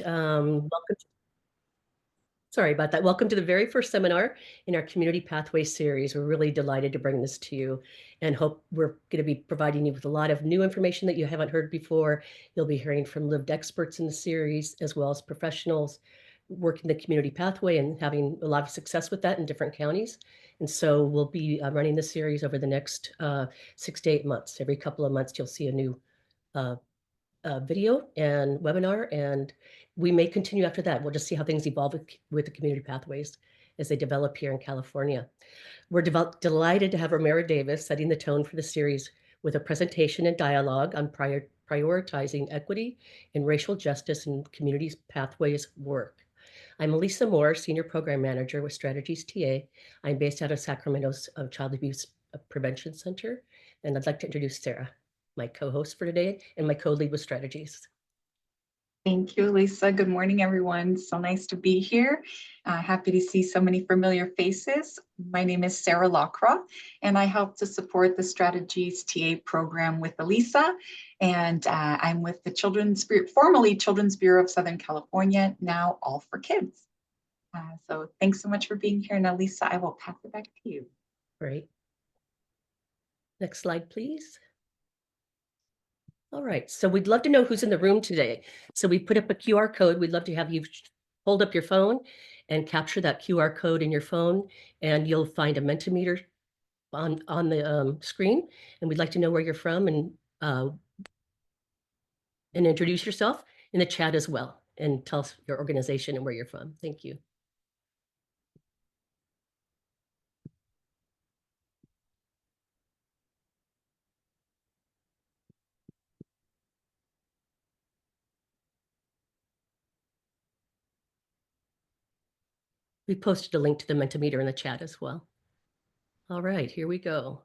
Welcome. Sorry about that. Welcome to the very first seminar in our Community Pathways series. We're really delighted to bring this to you and hope we're going to be providing you with a lot of new information that you haven't heard before. You'll be hearing from lived experts in the series, as well as professionals working the community pathway and having a lot of success with that in different counties. And so we'll be running this series over the next 6 to 8 months. Every couple of months, you'll see a new video and webinar, and we may continue after that. We'll just see how things evolve with the community pathways as they develop here in California. We're delighted to have Romero Davis setting the tone for the series with a presentation and dialogue on prioritizing equity and racial justice in communities pathways work. I'm Elisa Moore, Senior Program Manager with Strategies TA. I'm based out of Sacramento's Child Abuse Prevention Center, and I'd like to introduce Sarah, my co-host for today and my co-lead with Strategies. Thank you, Lisa. Good morning, everyone. So nice to be here. Happy to see so many familiar faces. My name is Sarah Lacroix, and I help to support the Strategies TA program with Elisa. And I'm with the formerly Children's Bureau of Southern California, now All for Kids. So thanks so much for being here. Now, Lisa, I will pass it back to you. Great. Next slide, please. All right, so we'd love to know who's in the room today. So we put up a QR code. We'd love to have you hold up your phone and capture that QR code in your phone, and you'll find a Mentimeter on the screen. And we'd like to know where you're from and introduce yourself in the chat as well, and tell us your organization and where you're from. Thank you. We posted a link to the Mentimeter in the chat as well. All right, here we go.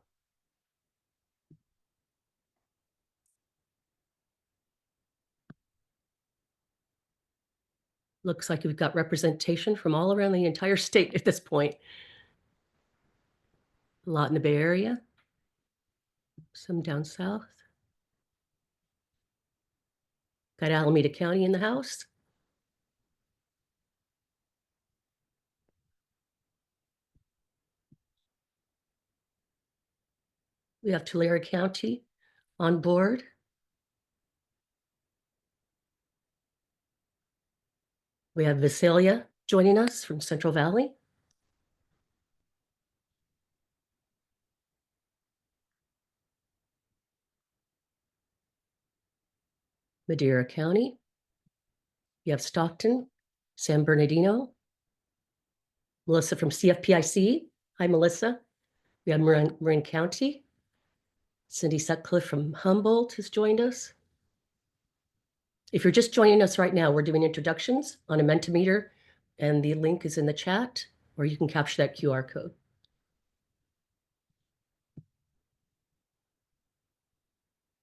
Looks like we've got representation from all around the entire state at this point. A lot in the Bay Area, some down south. Got Alameda County in the house. We have Tulare County on board. We have Visalia joining us from Central Valley. Madera County. You have Stockton, San Bernardino. Melissa from CFPIC. Hi, Melissa. We have Marin County. Cindy Sutcliffe from Humboldt has joined us. If you're just joining us right now, we're doing introductions on a Mentimeter, and the link is in the chat, or you can capture that QR code.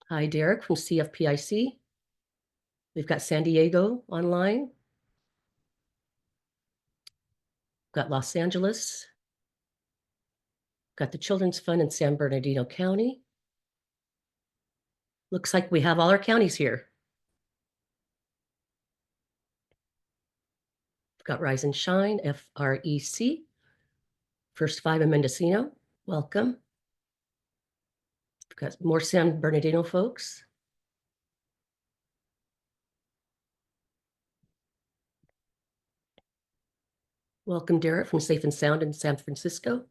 Hi, Derek from CFPIC. We've got San Diego online. Got Los Angeles. Got the Children's Fund in San Bernardino County. Looks like we have all our counties here. We've got Rise and Shine, FREC. First Five in Mendocino, welcome. We've got more San Bernardino folks. Welcome, Derek from Safe and Sound in San Francisco.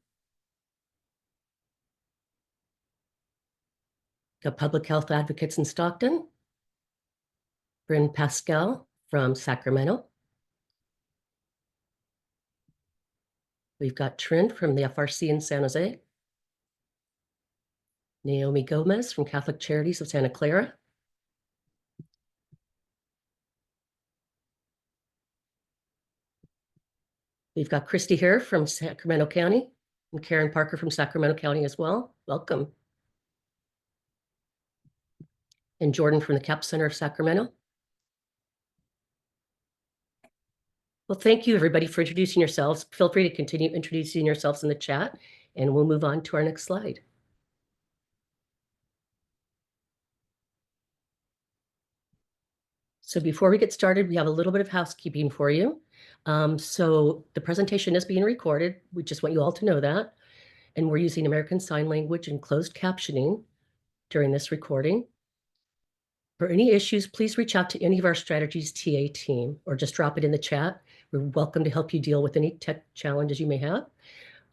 Got Public Health Advocates in Stockton. Bryn Pascal from Sacramento. We've got Trent from the FRC in San Jose. Naomi Gomez from Catholic Charities of Santa Clara. We've got Christy here from Sacramento County and Karen Parker from Sacramento County as well. Welcome. And Jordan from the CAP Center of Sacramento. Well, thank you everybody for introducing yourselves. Feel free to continue introducing yourselves in the chat, and we'll move on to our next slide. So before we get started, we have a little bit of housekeeping for you. So the presentation is being recorded. We just want you all to know that. And we're using American Sign Language and closed captioning during this recording. For any issues, please reach out to any of our strategies TA team or just drop it in the chat. We're welcome to help you deal with any tech challenges you may have.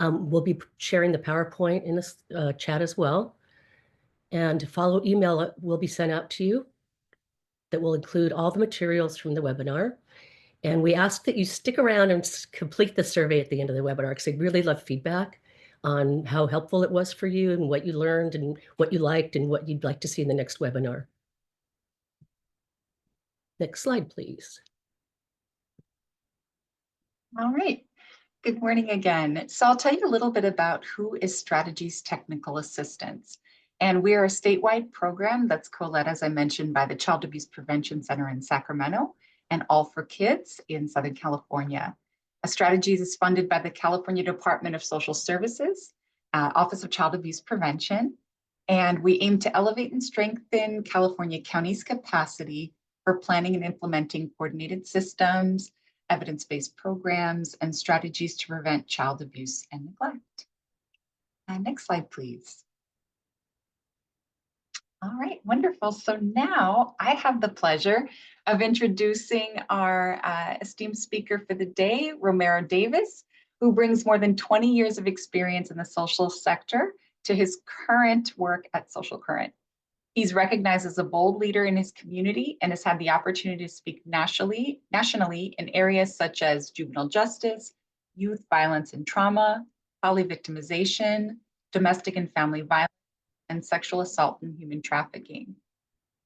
We'll be sharing the PowerPoint in this chat as well. And follow email will be sent out to you that will include all the materials from the webinar. And we ask that you stick around and complete the survey at the end of the webinar because I'd really love feedback on how helpful it was for you and what you learned and what you liked and what you'd like to see in the next webinar. Next slide, please. All right. Good morning again. So I'll tell you a little bit about who is Strategy's Technical Assistance. And we are a statewide program that's co-led, as I mentioned, by the Child Abuse Prevention Center in Sacramento and All for Kids in Southern California. Strategies is funded by the California Department of Social Services, Office of Child Abuse Prevention, and we aim to elevate and strengthen California counties' capacity for planning and implementing coordinated systems, evidence-based programs, and strategies to prevent child abuse and neglect. Next slide, please. All right, wonderful. So now I have the pleasure of introducing our esteemed speaker for the day, Romero Davis, who brings more than 20 years of experience in the social sector to his current work at Social Current. He's recognized as a bold leader in his community and has had the opportunity to speak nationally in areas such as juvenile justice, youth violence and trauma, poly-victimization, domestic and family violence, and sexual assault and human trafficking.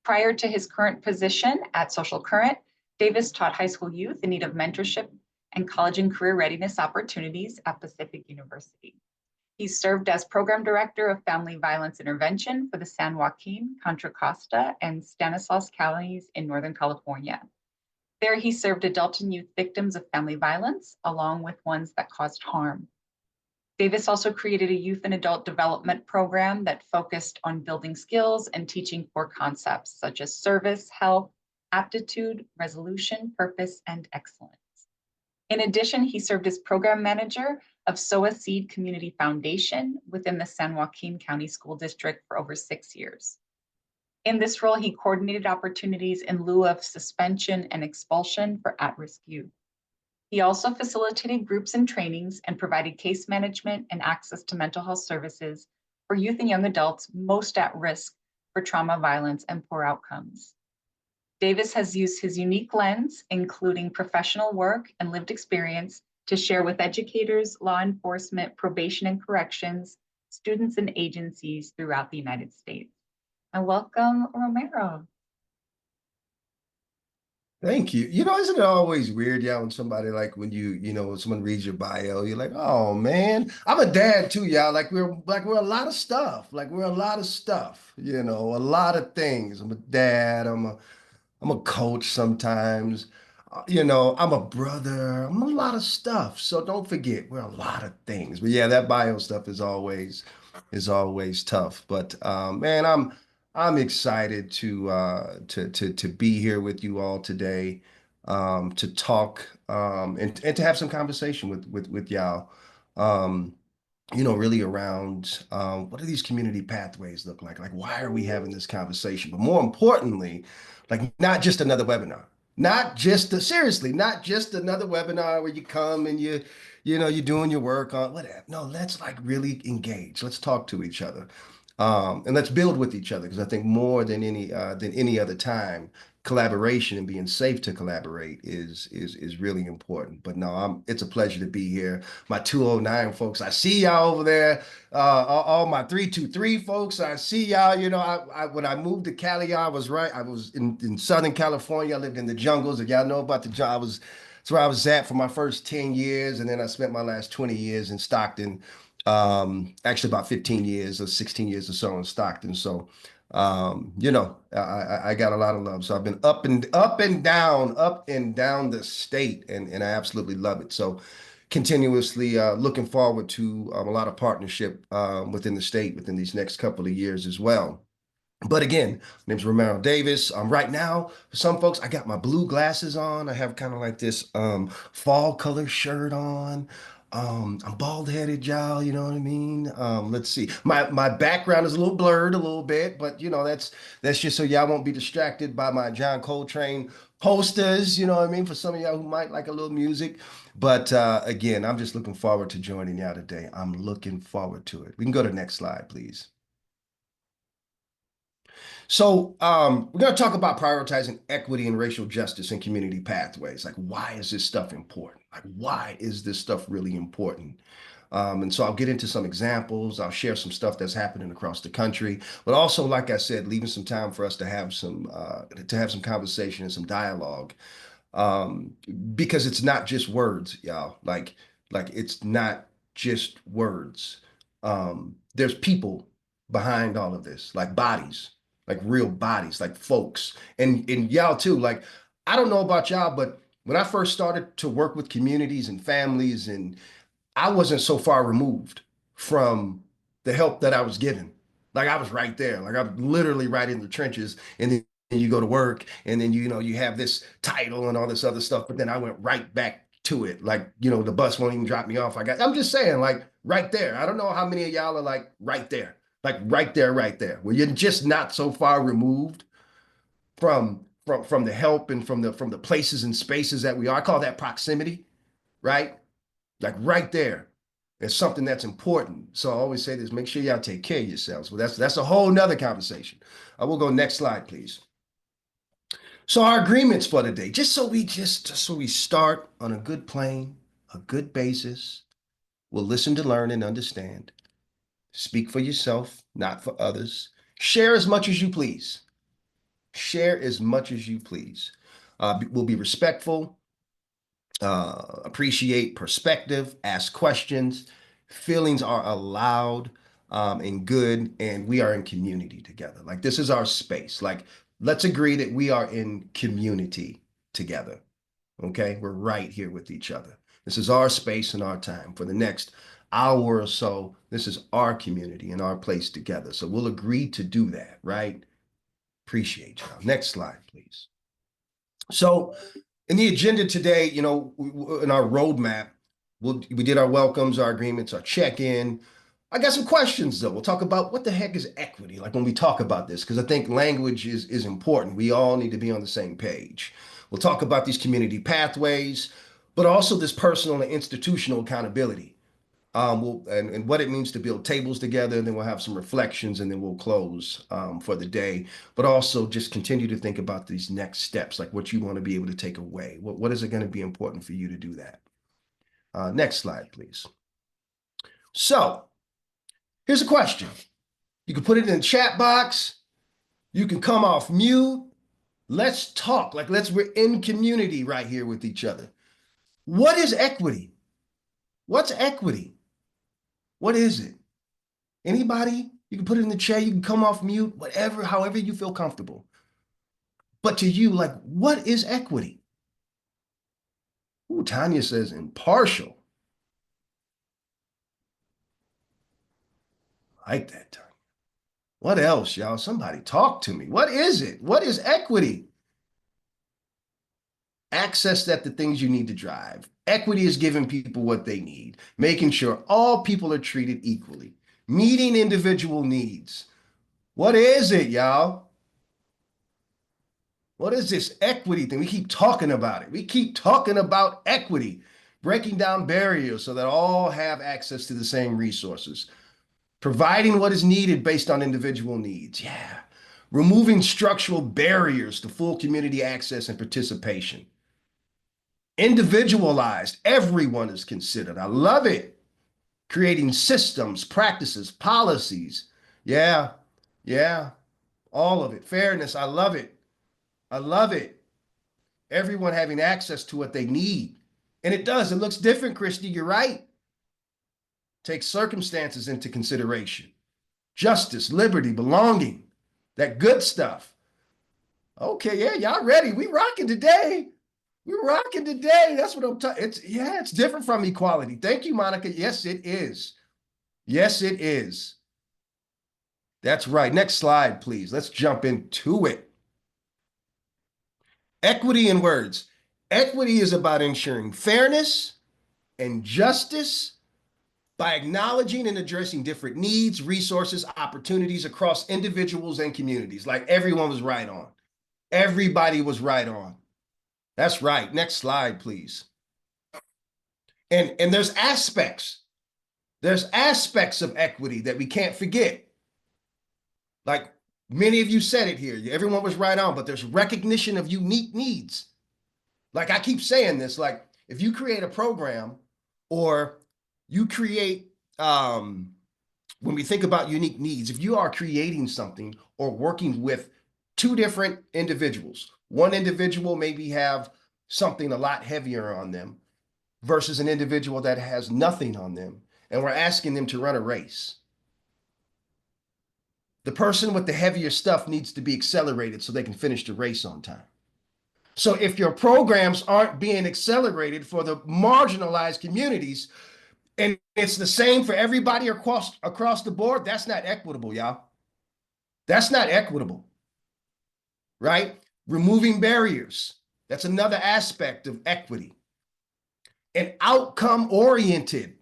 Prior to his current position at Social Current, Davis taught high school youth in need of mentorship and college and career readiness opportunities at Pacific University. He served as Program Director of Family Violence Intervention for the San Joaquin, Contra Costa, and Stanislaus counties in Northern California. There he served adult and youth victims of family violence, along with ones that caused harm. Davis also created a youth and adult development program that focused on building skills and teaching core concepts such as service, health, aptitude, resolution, purpose, and excellence. In addition, he served as program manager of Sow a Seed Community Foundation within the San Joaquin County School District for over 6 years. In this role, he coordinated opportunities in lieu of suspension and expulsion for at-risk youth. He also facilitated groups and trainings and provided case management and access to mental health services for youth and young adults most at risk for trauma, violence, and poor outcomes. Davis has used his unique lens, including professional work and lived experience, to share with educators, law enforcement, probation and corrections, students, and agencies throughout the United States. And welcome, Romero. Thank you. Isn't it always weird, yeah, when somebody when when someone reads your bio, you're like, oh man, I'm a dad too, y'all. We're a lot of stuff. We're a lot of stuff, a lot of things. I'm a dad, I'm a coach sometimes. I'm a brother. I'm a lot of stuff. So don't forget, we're a lot of things. But yeah, that bio stuff is always tough. But man, I'm excited to be here with you all today, to talk and to have some conversation with y'all. Um, really around what do these community pathways look like? Like, why are we having this conversation? But more importantly, not just another webinar, seriously, not just another webinar where you come and you're doing your work on whatever. No, let's really engage. Let's talk to each other. And let's build with each other because I think more than any other time, collaboration and being safe to collaborate is really important. But no, it's a pleasure to be here. My 209 folks, I see y'all over there. All my 323 folks, I see y'all. When I moved to Cali, I was in Southern California. I lived in the jungles. If y'all know about the job, that's where I was at for my first 10 years. And then I spent my last 20 years in Stockton. Actually about 15 years or 16 years or so in Stockton. So, I got a lot of love. So I've been up and down the state, and I absolutely love it. So continuously looking forward to a lot of partnership within the state within these next couple of years as well. But again, my name's Romero Davis. Right now, for some folks, I got my blue glasses on. I have kind of like this fall color shirt on. I'm bald-headed, y'all, you know what I mean? Let's see. My background is a little blurred a little bit, but you know, that's just so y'all won't be distracted by my John Coltrane posters, you know what I mean? For some of y'all who might like a little music. But again, I'm just looking forward to joining y'all today. I'm looking forward to it. We can go to the next slide, please. So we're going to talk about prioritizing equity and racial justice in community pathways. Like, why is this stuff important? Like, why is this stuff really important? And so I'll get into some examples. I'll share some stuff that's happening across the country, but also, like I said, leaving some time for us to have some conversation and some dialogue, um, because it's not just words, y'all. Like it's not just words. There's people behind all of this, like bodies, like real bodies, like folks, and y'all too. Like I don't know about y'all, but when I first started to work with communities and families, and I wasn't so far removed from the help that I was given. Like I was right there. Like I'm literally right in the trenches. And then you go to work and then you know you have this title and all this other stuff. But then I went right back to it. Like, you know, the bus won't even drop me off. I'm just saying, like right there. I don't know how many of y'all are like right there. Like right there, right there. Where you're just not so far removed from the help and from the places and spaces that we are. I call that proximity, right? Like right there. It's something that's important. So I always say this, make sure y'all take care of yourselves. Well, that's a whole nother conversation. I will go next slide, please. So our agreements for today, just so we start on a good plane, a good basis. We'll listen to learn and understand. Speak for yourself, not for others. Share as much as you please. Share as much as you please. We'll be respectful, appreciate perspective, ask questions. Feelings are allowed and good, and we are in community together. Like this is our space. Like let's agree that we are in community together. Okay, we're right here with each other. This is our space and our time for the next hour or so. This is our community and our place together. So we'll agree to do that, right? Appreciate y'all. Next slide, please. So in the agenda today, you know, in our roadmap, we did our welcomes, our agreements, our check-in. I got some questions though. We'll talk about what the heck is equity, like when we talk about this, because I think language is important. We all need to be on the same page. We'll talk about these community pathways, but also this personal and institutional accountability. And what it means to build tables together, and then we'll have some reflections, and then we'll close for the day. But also just continue to think about these next steps, like what you want to be able to take away. What is it going to be important for you to do that? Next slide, please. So here's a question. You can put it in the chat box. You can come off mute. Let's talk. We're in community right here with each other. What is equity? What's equity? What is it? Anybody? You can put it in the chat. You can come off mute, whatever, however you feel comfortable. But to you, like, what is equity? Ooh, Tanya says impartial. I like that, Tanya. What else, y'all? Somebody talk to me. What is it? What is equity? Access that the things you need to drive. Equity is giving people what they need, making sure all people are treated equally, meeting individual needs. What is it, y'all? What is this equity thing? We keep talking about it. We keep talking about equity, breaking down barriers so that all have access to the same resources, providing what is needed based on individual needs. Yeah. Removing structural barriers to full community access and participation. Individualized, everyone is considered. I love it. Creating systems, practices, policies. Yeah, yeah, all of it. Fairness, I love it. I love it. Everyone having access to what they need. And it does. It looks different, Christy. You're right. Take circumstances into consideration. Justice, liberty, belonging, that good stuff. Okay, yeah, y'all ready. We rocking today. We're rocking today. That's what I'm talking. It's different from equality. Thank you, Monica. Yes, it is. Yes, it is. That's right. Next slide, please. Let's jump into it. Equity in words. Equity is about ensuring fairness and justice by acknowledging and addressing different needs, resources, opportunities across individuals and communities. Like everyone was right on. Everybody was right on. That's right. Next slide, please. And there's aspects. There's aspects of equity that we can't forget. Like many of you said it here. Everyone was right on, but there's recognition of unique needs. Like I keep saying this, like if you create a program or you create, when we think about unique needs, if you are creating something or working with two different individuals, one individual maybe have something a lot heavier on them versus an individual that has nothing on them, and we're asking them to run a race. The person with the heavier stuff needs to be accelerated so they can finish the race on time. So if your programs aren't being accelerated for the marginalized communities, and it's the same for everybody across the board, that's not equitable, y'all. That's not equitable, right? Removing barriers. That's another aspect of equity. And outcome-oriented.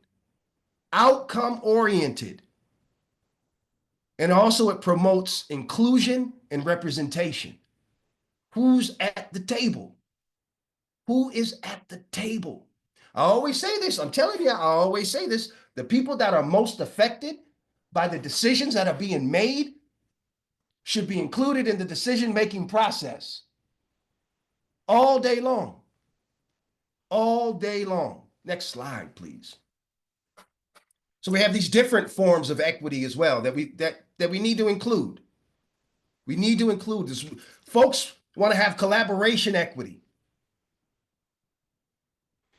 Outcome-oriented. And also it promotes inclusion and representation. Who's at the table? Who is at the table? I always say this. I'm telling you, I always say this. The people that are most affected by the decisions that are being made should be included in the decision-making process all day long. All day long. Next slide, please. So we have these different forms of equity as well that we need to include. We need to include this. Folks want to have collaboration equity.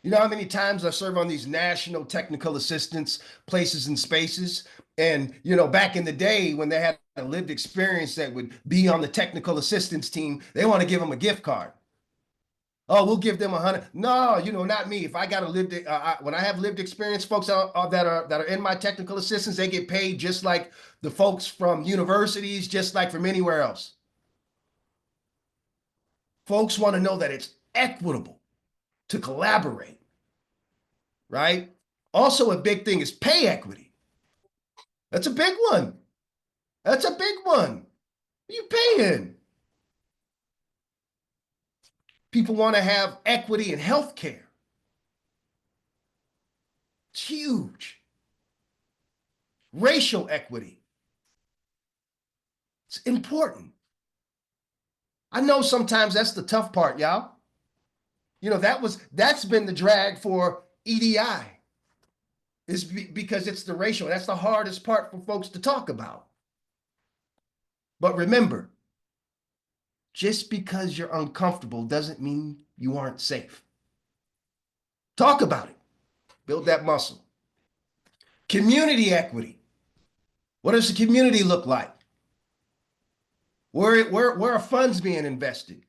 You know how many times I serve on these national technical assistance places and spaces? And, you know, back in the day when they had a lived experience that would be on the technical assistance team, they want to give them a gift card. Oh, we'll give them 100. No, you know, not me. If I got a lived, when I have lived experience, folks that are in my technical assistance, they get paid just like the folks from universities, just like from anywhere else. Folks want to know that it's equitable to collaborate, right? Also, a big thing is pay equity. That's a big one. That's a big one. What are you paying? People want to have equity in healthcare. It's huge. Racial equity. It's important. I know sometimes that's the tough part, y'all. You know, that's been the drag for EDI. Is because it's the racial. That's the hardest part for folks to talk about. But remember, just because you're uncomfortable doesn't mean you aren't safe. Talk about it. Build that muscle. Community equity. What does the community look like? Where are funds being invested?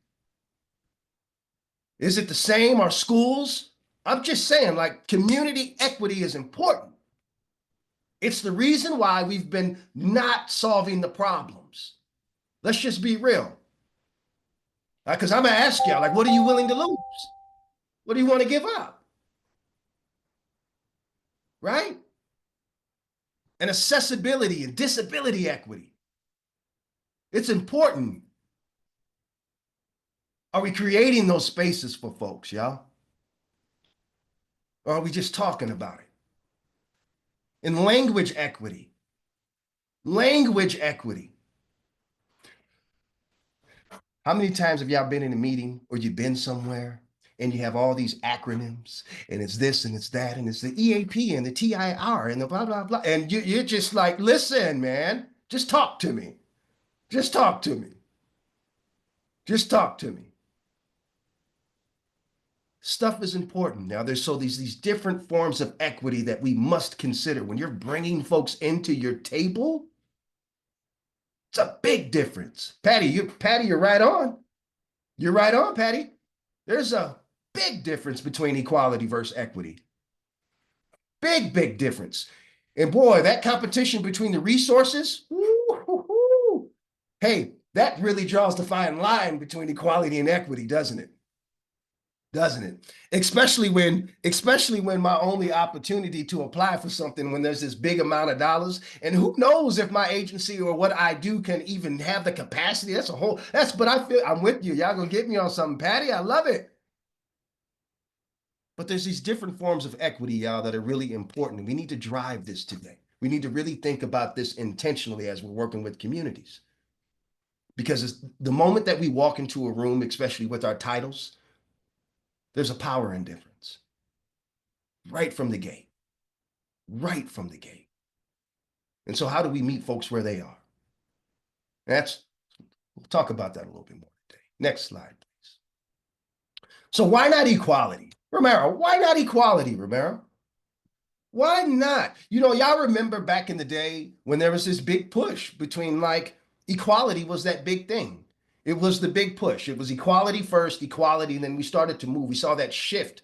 Is it the same? Are schools? I'm just saying, like, community equity is important. It's the reason why we've been not solving the problems. Let's just be real. Because I'm going to ask y'all, like, what are you willing to lose? What do you want to give up? Right? And accessibility and disability equity. It's important. Are we creating those spaces for folks, y'all? Or are we just talking about it? And language equity. Language equity. How many times have y'all been in a meeting or you've been somewhere and you have all these acronyms and it's this and it's that and it's the EAP and the TIR and the blah, blah, blah. And you're just like, listen, man, just talk to me. Just talk to me. Just talk to me. Stuff is important. Now, there's these different forms of equity that we must consider. When you're bringing folks into your table, it's a big difference. Patty, you're right on. You're right on, Patty. There's a big difference between equality versus equity. Big difference. And boy, that competition between the resources, Hey, that really draws the fine line between equality and equity, doesn't it? Doesn't it? Especially when my only opportunity to apply for something when there's this big amount of dollars, and who knows if my agency or what I do can even have the capacity. But I feel I'm with you. Y'all gonna get me on something, Patty. I love it. But there's these different forms of equity, y'all, that are really important. And we need to drive this today. We need to really think about this intentionally as we're working with communities. Because the moment that we walk into a room, especially with our titles, there's a power in difference right from the gate, right from the gate. And so, how do we meet folks where they are? We'll talk about that a little bit more today. Next slide, please. So, why not equality? Romero, why not equality, Romero? Why not? Y'all remember back in the day when there was this big push between equality was that big thing. It was the big push. It was equality first, equality, and then we started to move. We saw that shift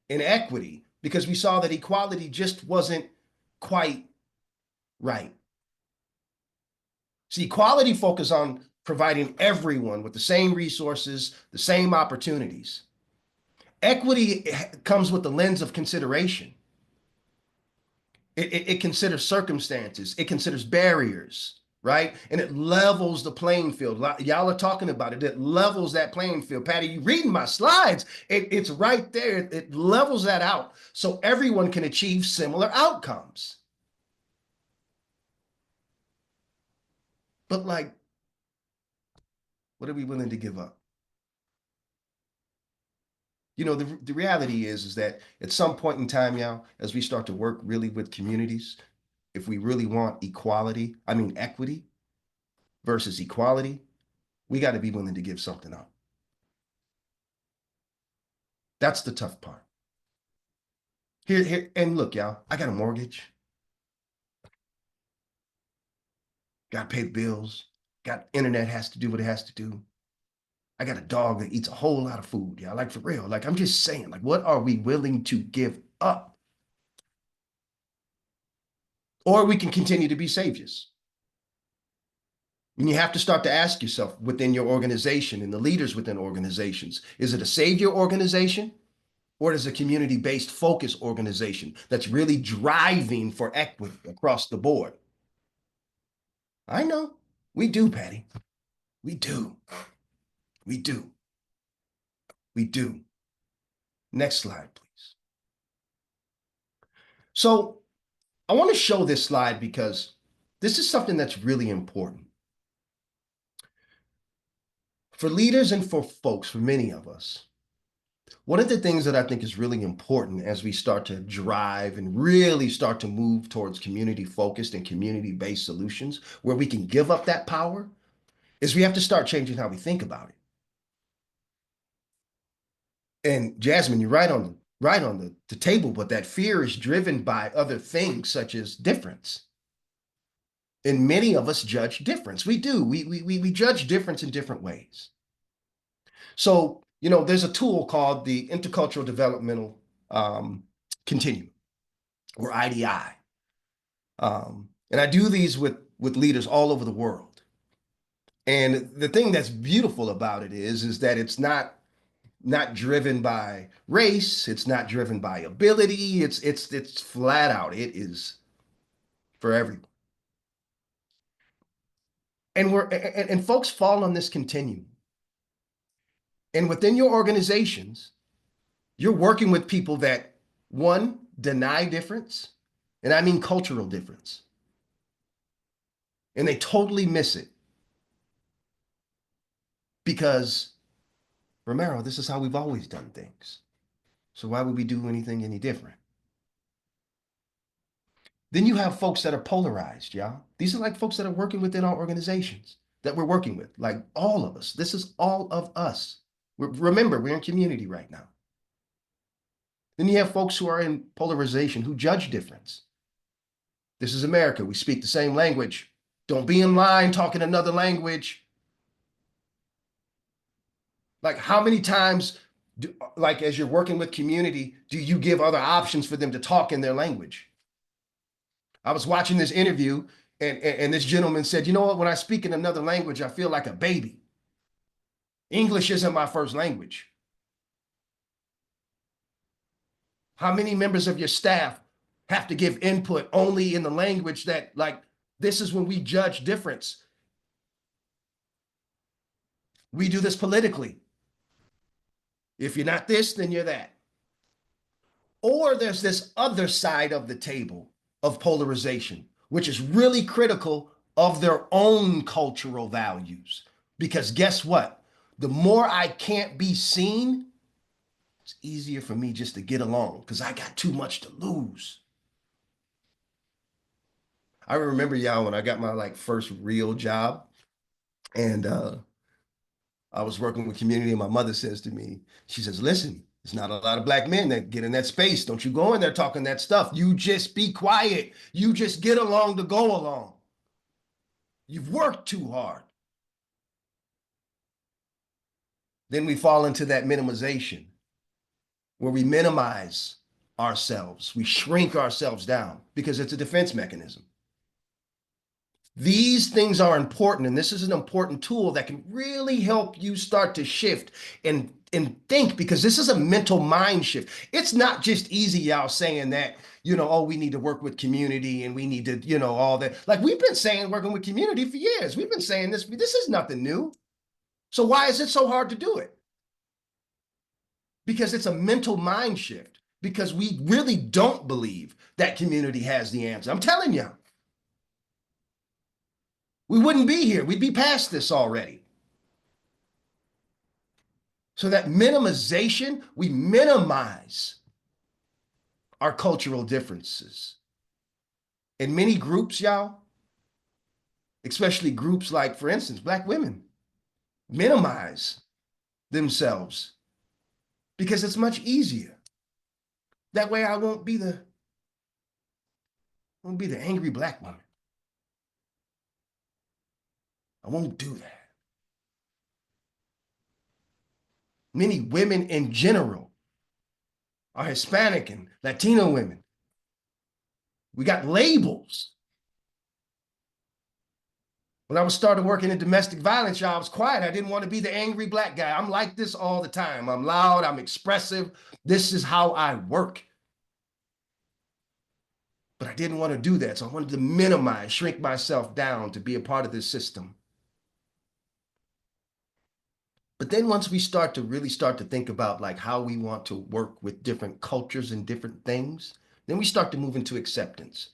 in equity because we saw that equality just wasn't quite right. See, equality focused on providing everyone with the same resources, the same opportunities. Equity comes with the lens of consideration. It considers circumstances, it considers barriers, right? And it levels the playing field. Y'all are talking about it. It levels that playing field. Patty, you reading my slides. It's right there. It levels that out so everyone can achieve similar outcomes. But what are we willing to give up? The reality is that at some point in time, y'all, as we start to work really with communities, if we really want equity versus equality, we got to be willing to give something up. That's the tough part. Here, and look, y'all, I got a mortgage. Got to pay the bills. Got internet has to do what it has to do. I got a dog that eats a whole lot of food, y'all. For real. I'm just saying, what are we willing to give up? Or we can continue to be saviors. And you have to start to ask yourself within your organization and the leaders within organizations, is it a savior organization? Or is it a community-based focus organization that's really driving for equity across the board? I know. We do, Patty. We do. We do. We do. Next slide, please. So I want to show this slide because this is something that's really important. For leaders and for folks, for many of us, one of the things that I think is really important as we start to drive and really start to move towards community-focused and community-based solutions where we can give up that power is we have to start changing how we think about it. And Jasmine, you're right on the table, but that fear is driven by other things such as difference. And many of us judge difference. We do. We judge difference in different ways. So, there's a tool called the Intercultural Developmental Continuum, or IDI. And I do these with leaders all over the world. And the thing that's beautiful about it is that it's not driven by race. It's not driven by ability. It's flat out. It is for everyone. And folks fall on this continuum. And within your organizations, you're working with people that, one, deny difference, and I mean cultural difference. And they totally miss it. Because, Romero, this is how we've always done things. So why would we do anything any different? Then you have folks that are polarized, y'all. These are folks that are working within our organizations that we're working with, all of us. This is all of us. Remember, we're in community right now. Then you have folks who are in polarization, who judge difference. This is America. We speak the same language. Don't be in line talking another language. How many times, as you're working with community, do you give other options for them to talk in their language? I was watching this interview, And this gentleman said, you know what, when I speak in another language, I feel like a baby. English isn't my first language. How many members of your staff have to give input only in the language that, like, this is when we judge difference. We do this politically. If you're not this, then you're that. Or there's this other side of the table of polarization, which is really critical of their own cultural values. Because guess what? The more I can't be seen, it's easier for me just to get along because I got too much to lose. I remember, y'all, when I got my like first real job, and I was working with community, and my mother says to me, she says, listen, there's not a lot of black men that get in that space. Don't you go in there talking that stuff. You just be quiet. You just get along to go along. You've worked too hard. Then we fall into that minimization where we minimize ourselves. We shrink ourselves down because it's a defense mechanism. These things are important, and this is an important tool that can really help you start to shift and think, because this is a mental mind shift. It's not just easy, y'all, saying that, oh, we need to work with community and we need to, all that. Like we've been saying, working with community for years. We've been saying this. This is nothing new. So why is it so hard to do it? Because it's a mental mind shift, because we really don't believe that community has the answer. I'm telling you. We wouldn't be here. We'd be past this already. So that minimization, we minimize our cultural differences. In many groups, y'all, especially groups like, for instance, Black women, minimize themselves because it's much easier. That way I won't be the angry Black woman. I won't do that. Many women in general are Hispanic and Latino women. We got labels. When I was started working in domestic violence, y'all, I was quiet. I didn't want to be the angry Black guy. I'm like this all the time. I'm loud, I'm expressive. This is how I work. But I didn't want to do that. So I wanted to minimize, shrink myself down to be a part of this system. But then once we really start to think about like how we want to work with different cultures and different things, then we start to move into acceptance,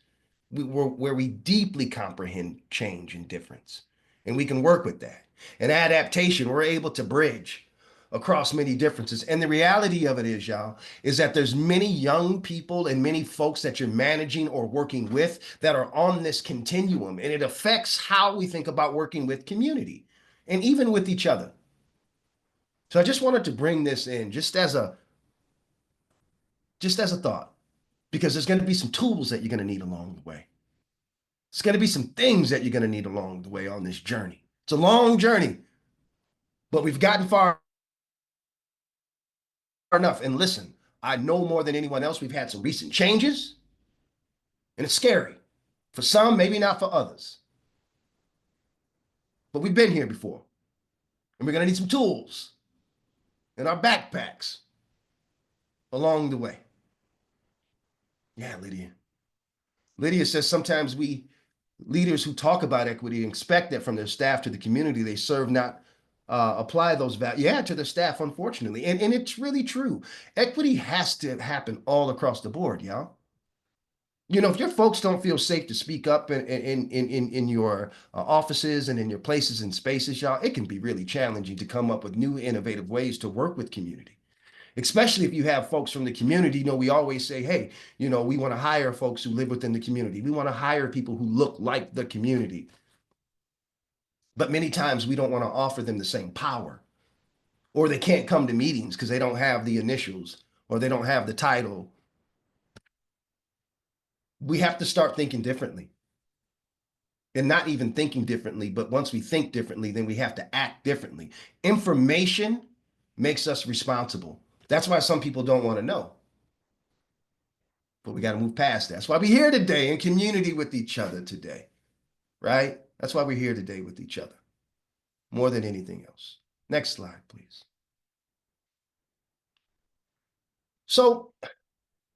where we deeply comprehend change and difference. And we can work with that. And adaptation, we're able to bridge across many differences. And the reality of it is, y'all, is that there's many young people and many folks that you're managing or working with that are on this continuum. And it affects how we think about working with community and even with each other. So I just wanted to bring this in just as a thought, because there's going to be some tools that you're going to need along the way. It's going to be some things that you're going to need along the way on this journey. It's a long journey, but we've gotten far enough. And listen, I know more than anyone else, we've had some recent changes, and it's scary. For some, maybe not for others. But we've been here before, and we're going to need some tools in our backpacks along the way. Yeah, Lydia. Lydia says sometimes we leaders who talk about equity expect that from their staff to the community they serve, not apply those values, to their staff, unfortunately. And it's really true. Equity has to happen all across the board, y'all. If your folks don't feel safe to speak up in your offices and in your places and spaces, y'all, it can be really challenging to come up with new, innovative ways to work with community. Especially if you have folks from the community. We always say, hey, we want to hire folks who live within the community. We want to hire people who look like the community. But many times we don't want to offer them the same power, or they can't come to meetings because they don't have the initials or they don't have the title. We have to start thinking differently, and not even thinking differently, but once we think differently, then we have to act differently. Information makes us responsible. That's why some people don't want to know. But we got to move past that. That's why we're here today in community with each other today. right? That's why we're here today with each other, more than anything else. Next slide, please. So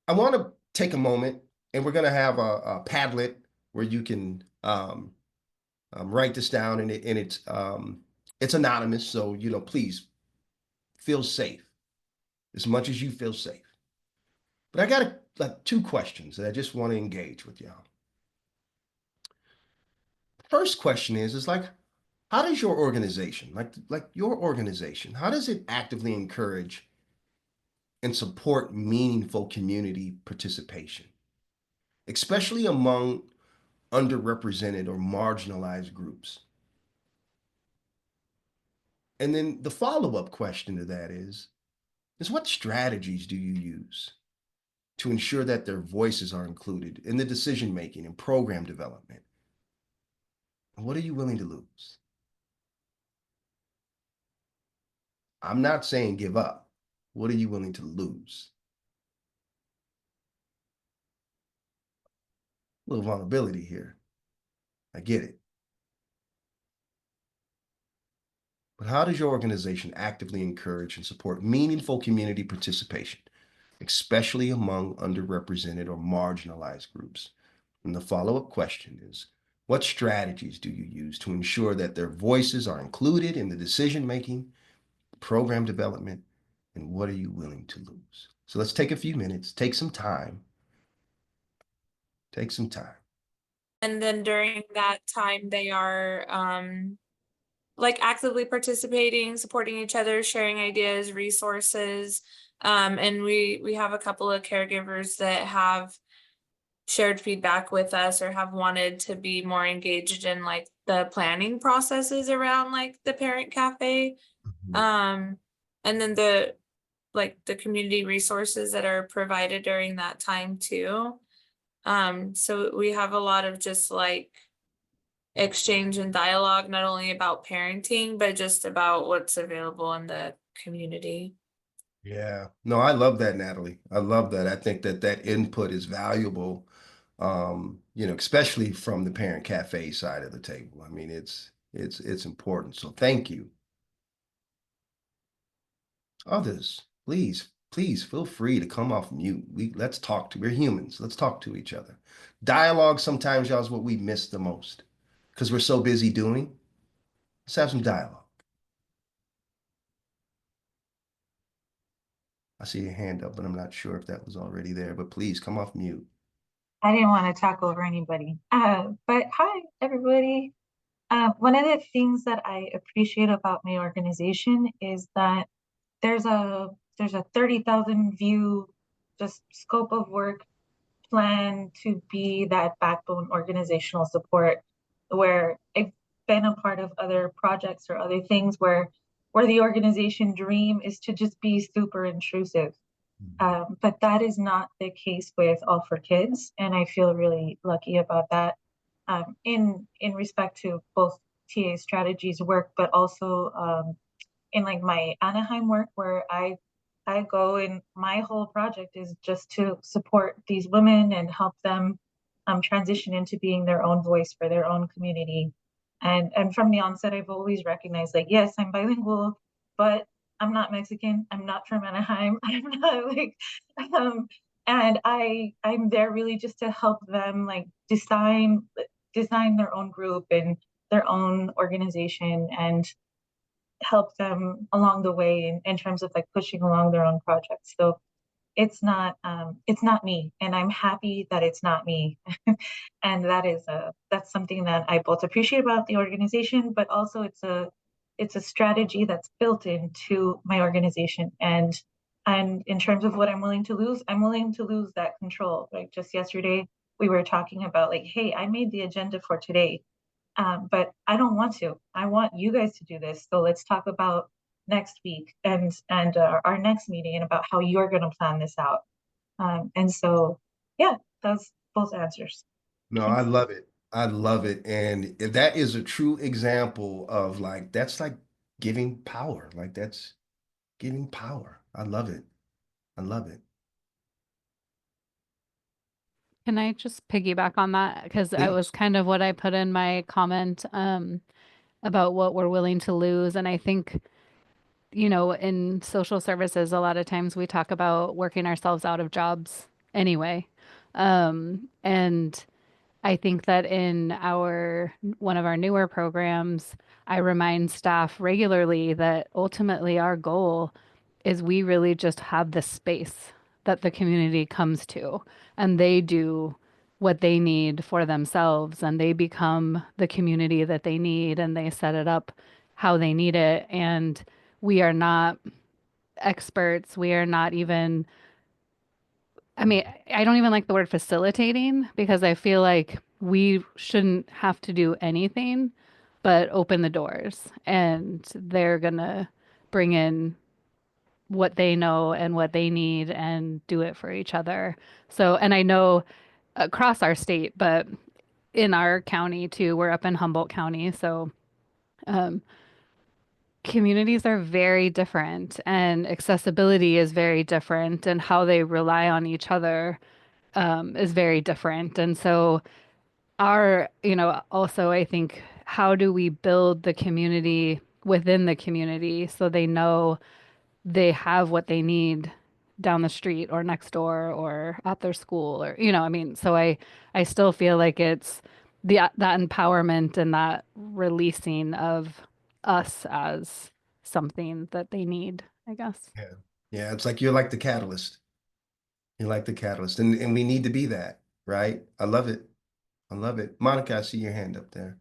I want to take a moment, and we're going to have a Padlet where you can write this down, and it's anonymous. So, please feel safe as much as you feel safe. But I got like two questions that I just want to engage with y'all. First question is like, how does your organization, like your organization, how does it actively encourage and support meaningful community participation, especially among underrepresented or marginalized groups? And then the follow-up question to that is what strategies do you use to ensure that their voices are included in the decision making and program development? And what are you willing to lose? I'm not saying give up. What are you willing to lose? A little vulnerability here. I get it. But how does your organization actively encourage and support meaningful community participation, especially among underrepresented or marginalized groups? And the follow-up question is, what strategies do you use to ensure that their voices are included in the decision-making, program development, and what are you willing to lose? So let's take a few minutes, take some time. Take some time. And then during that time, they are like actively participating, supporting each other, sharing ideas, resources. And we have a couple of caregivers that have shared feedback with us or have wanted to be more engaged in like the planning processes around like the parent cafe. And then the community resources that are provided during that time too. So we have a lot of just like exchange and dialogue, not only about parenting, but just about what's available in the community. Yeah, no, I love that, Natalie. I love that. I think that that input is valuable, especially from the parent cafe side of the table. I mean, it's important. So thank you. Others, please feel free to come off mute. Let's talk to, we're humans. Let's talk to each other. Dialogue sometimes, y'all, is what we miss the most because we're so busy doing. Let's have some dialogue. I see your hand up, but I'm not sure if that was already there, but please come off mute. I didn't want to talk over anybody. But hi, everybody. One of the things that I appreciate about my organization is that there's a 30,000 view just scope of work plan to be that backbone organizational support, where I've been a part of other projects or other things where the organization dream is to just be super intrusive. But that is not the case with All for Kids, and I feel really lucky about that. In respect to both TA strategies work, but also in like my Anaheim work, where I go and my whole project is just to support these women and help them transition into being their own voice for their own community. And from the onset, I've always recognized like, yes, I'm bilingual, but I'm not Mexican. I'm not from Anaheim. I'm not like, and I'm there really just to help them like design their own group and their own organization and help them along the way in terms of like pushing along their own projects. So it's not me, and I'm happy that it's not me. And that's something that I both appreciate about the organization, but also it's a strategy that's built into my organization. And in terms of what I'm willing to lose, I'm willing to lose that control. Like just yesterday, we were talking about like, hey, I made the agenda for today. But I don't want to. I want you guys to do this. So let's talk about next week and our next meeting and about how you're going to plan this out. And so, yeah, that's both answers. No, I love it. I love it. And that is a true example of like, that's like giving power. Like that's giving power. I love it. I love it. Can I just piggyback on that? Because it was Please. kind of what I put in my comment about what we're willing to lose. And I think, you know, in social services, a lot of times we talk about working ourselves out of jobs anyway. And I think that in our one of our newer programs, I remind staff regularly that ultimately our goal is we really just have the space that the community comes to and they do what they need for themselves and they become the community that they need and they set it up how they need it. And we are not experts. We are not even, I mean, I don't even like the word facilitating because I feel like we shouldn't have to do anything but open the doors and they're gonna bring in what they know and what they need and do it for each other. So, and I know across our state, but in our county too, we're up in Humboldt County. So, um, communities are very different and accessibility is very different and how they rely on each other is very different. And so, our, you know, also I think, how do we build the community within the community so they know they have what they need down the street or next door or at their school or you know I mean so I still feel like it's the that empowerment and that releasing of us as something that they need, I guess. Yeah. Yeah, it's like you're like the catalyst. You're like the catalyst. And we need to be that, right? I love it. I love it. Monica, I see your hand up there.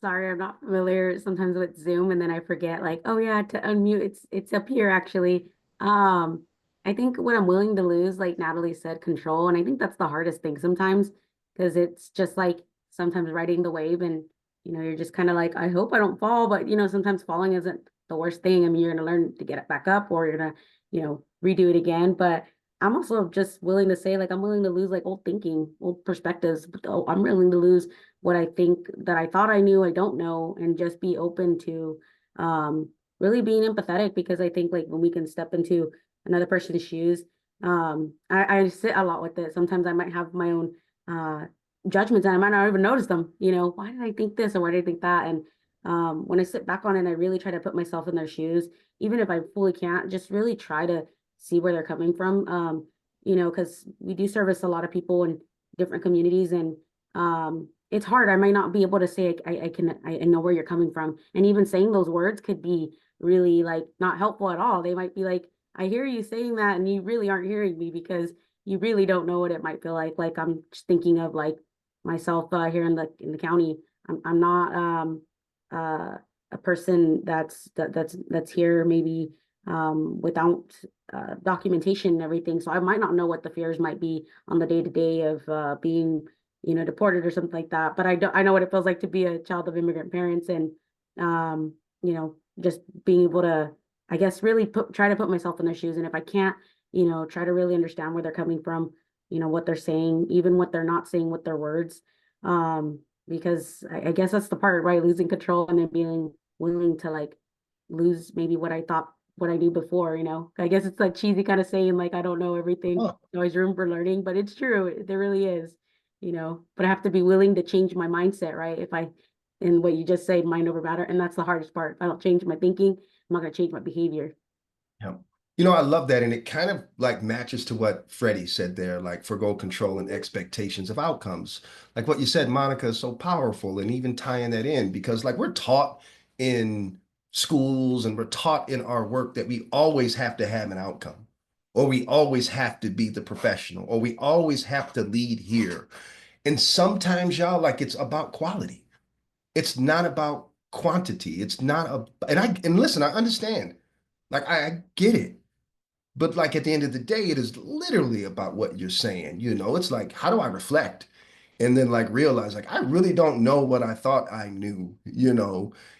Sorry, I'm not familiar sometimes with Zoom and then I forget like, oh yeah, to unmute. It's up here actually. Um, I think what I'm willing to lose, like Natalie said, control. And I think that's the hardest thing sometimes because it's just like sometimes riding the wave and you're just kind of like, I hope I don't fall, but sometimes falling isn't the worst thing. I mean, you're gonna learn to get it back up or you're gonna, redo it again. But I'm also just willing to say, like, I'm willing to lose like old thinking, old perspectives, but I'm willing to lose what I think that I thought I knew, I don't know, and just be open to um, really being empathetic because I think like when we can step into another person's shoes, I sit a lot with it. Sometimes I might have my own uh, judgments and I might not even notice them. Why did I think this or why did I think that? And when I sit back on it, I really try to put myself in their shoes, even if I fully can't, just really try to see where they're coming from. Because we do service a lot of people in different communities and it's hard. I might not be able to say I know where you're coming from. And even saying those words could be really like not helpful at all. They might be like, I hear you saying that and you really aren't hearing me because you really don't know what it might feel like. Like I'm just thinking of like myself here in the county. I'm not uh a person that's here maybe without documentation and everything. So I might not know what the fears might be on the day to day of being deported or something like that. But I know what it feels like to be a child of immigrant parents and, just being able to, I guess, really try to put myself in their shoes. And if I can't, try to really understand where they're coming from, what they're saying, even what they're not saying with their words. Because I guess that's the part, right? Losing control and then being willing to like lose maybe what I thought, what I knew before. I guess it's like cheesy kind of saying like, I don't know everything. Oh, There's always room for learning, but it's true. There really is. But I have to be willing to change my mindset, right? And what you just said, mind over matter. And that's the hardest part. If I don't change my thinking, I'm not going to change my behavior. yeah. I love that. And it kind of like matches to what Freddie said there, like forgo control and expectations of outcomes. Like what you said, Monica, is so powerful. And even tying that in, because like we're taught in schools and we're taught in our work that we always have to have an outcome, or we always have to be the professional, or we always have to lead here. And sometimes, y'all, like it's about quality. It's not about quantity. It's not a, and listen, I understand. Like I get it. But like at the end of the day, it is literally about what you're saying. It's like, how do I reflect? And then like realize like I really don't know what I thought I knew.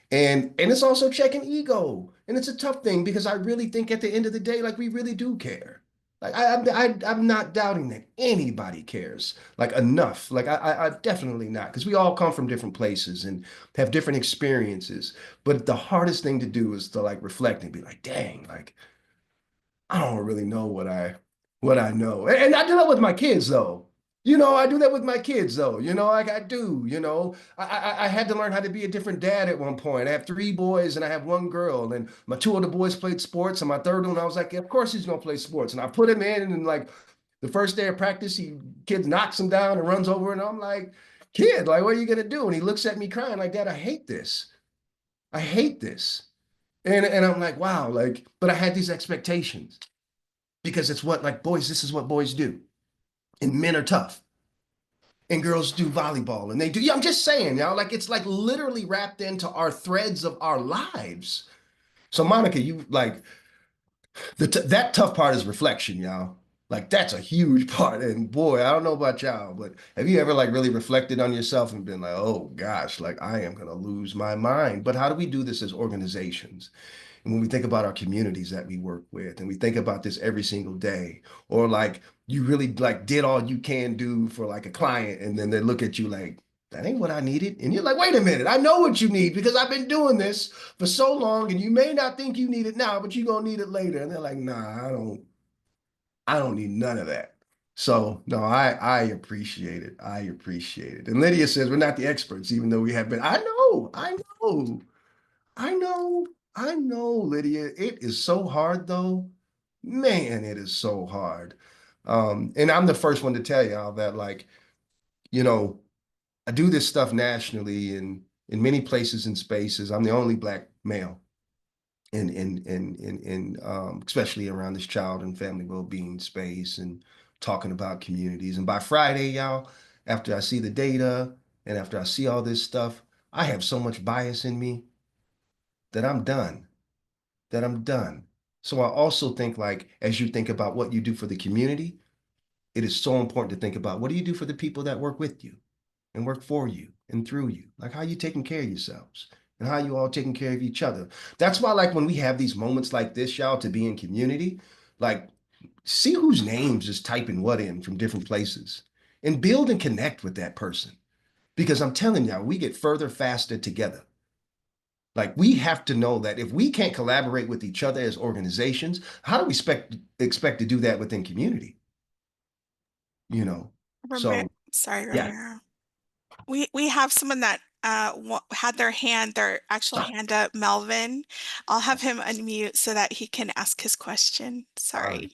And it's also checking ego. And it's a tough thing because I really think at the end of the day, like we really do care. Like I'm not doubting that anybody cares like enough. Like I definitely not because we all come from different places and have different experiences. But the hardest thing to do is to like reflect and be like, dang, like I don't really know what I know. And I do that with my kids though. You know, I do that with my kids though. You know, like I do, you know. I had to learn how to be a different dad at one point. I have three boys and I have one girl, and my two other boys played sports, and my third one, I was like, of course he's gonna play sports. And I put him in, and like the first day of practice, kid knocks him down and runs over, and I'm like, kid, like, what are you gonna do? And he looks at me crying like, Dad, I hate this. I hate this. And I'm like, wow, like, but I had these expectations because it's what, like, boys, this is what boys do. And men are tough. And girls do volleyball and they do, yeah, I'm just saying, y'all, like, it's like literally wrapped into our threads of our lives. So, Monica, you like, that tough part is reflection, y'all. Like, that's a huge part. And boy, I don't know about y'all, but have you ever like really reflected on yourself and been like, oh gosh, like I am going to lose my mind? But how do we do this as organizations? And when we think about our communities that we work with, and we think about this every single day, or like you really like did all you can do for like a client, and then they look at you like, that ain't what I needed. And you're like, wait a minute, I know what you need because I've been doing this for so long, and you may not think you need it now, but you're gonna need it later. And they're like, nah, I don't need none of that. So no, I appreciate it. I appreciate it. And Lydia says we're not the experts, even though we have been. I know. I know, I know, Lydia. It is so hard though. Man, it is so hard. And I'm the first one to tell y'all that, like, you know, I do this stuff nationally in many places and spaces. I'm the only black male in especially around this child and family well-being space and talking about communities. And by Friday, y'all, after I see the data and after I see all this stuff, I have so much bias in me that I'm done. That I'm done. So I also think like as you think about what you do for the community, it is so important to think about what do you do for the people that work with you and work for you and through you? Like how you taking care of yourselves and how you all taking care of each other. That's why like when we have these moments like this, y'all, to be in community, like see whose names is typing what in from different places and build and connect with that person. Because I'm telling y'all, we get further faster together. Like we have to know that if we can't collaborate with each other as organizations, how do we expect to do that within community? You know, so Sorry, yeah. Romero. We have someone that had their actual hand up, Melvin. I'll have him unmute so that he can ask his question. All right.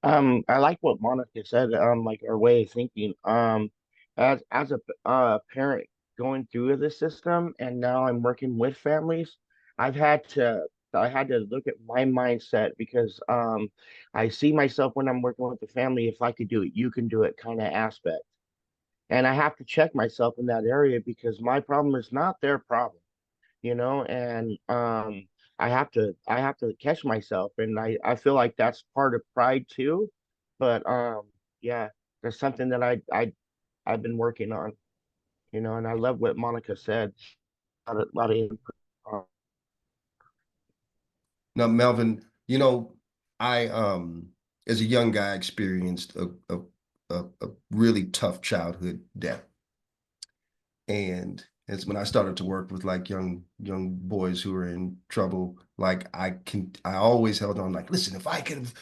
Sorry. I like what Monica said, like her way of thinking. As a parent going through the system, and now I'm working with families, I've had to I had to look at my mindset because I see myself when I'm working with the family, if I could do it, you can do it kind of aspect. And I have to check myself in that area because my problem is not their problem, and I have to catch myself, and I feel like that's part of pride too. But yeah, there's something that I've been working on, and I love what Monica said. A lot of input. Now, Melvin, I as a young guy experienced a really tough childhood death. And it's when I started to work with like young boys who are in trouble, like I always held on like, listen, if I could have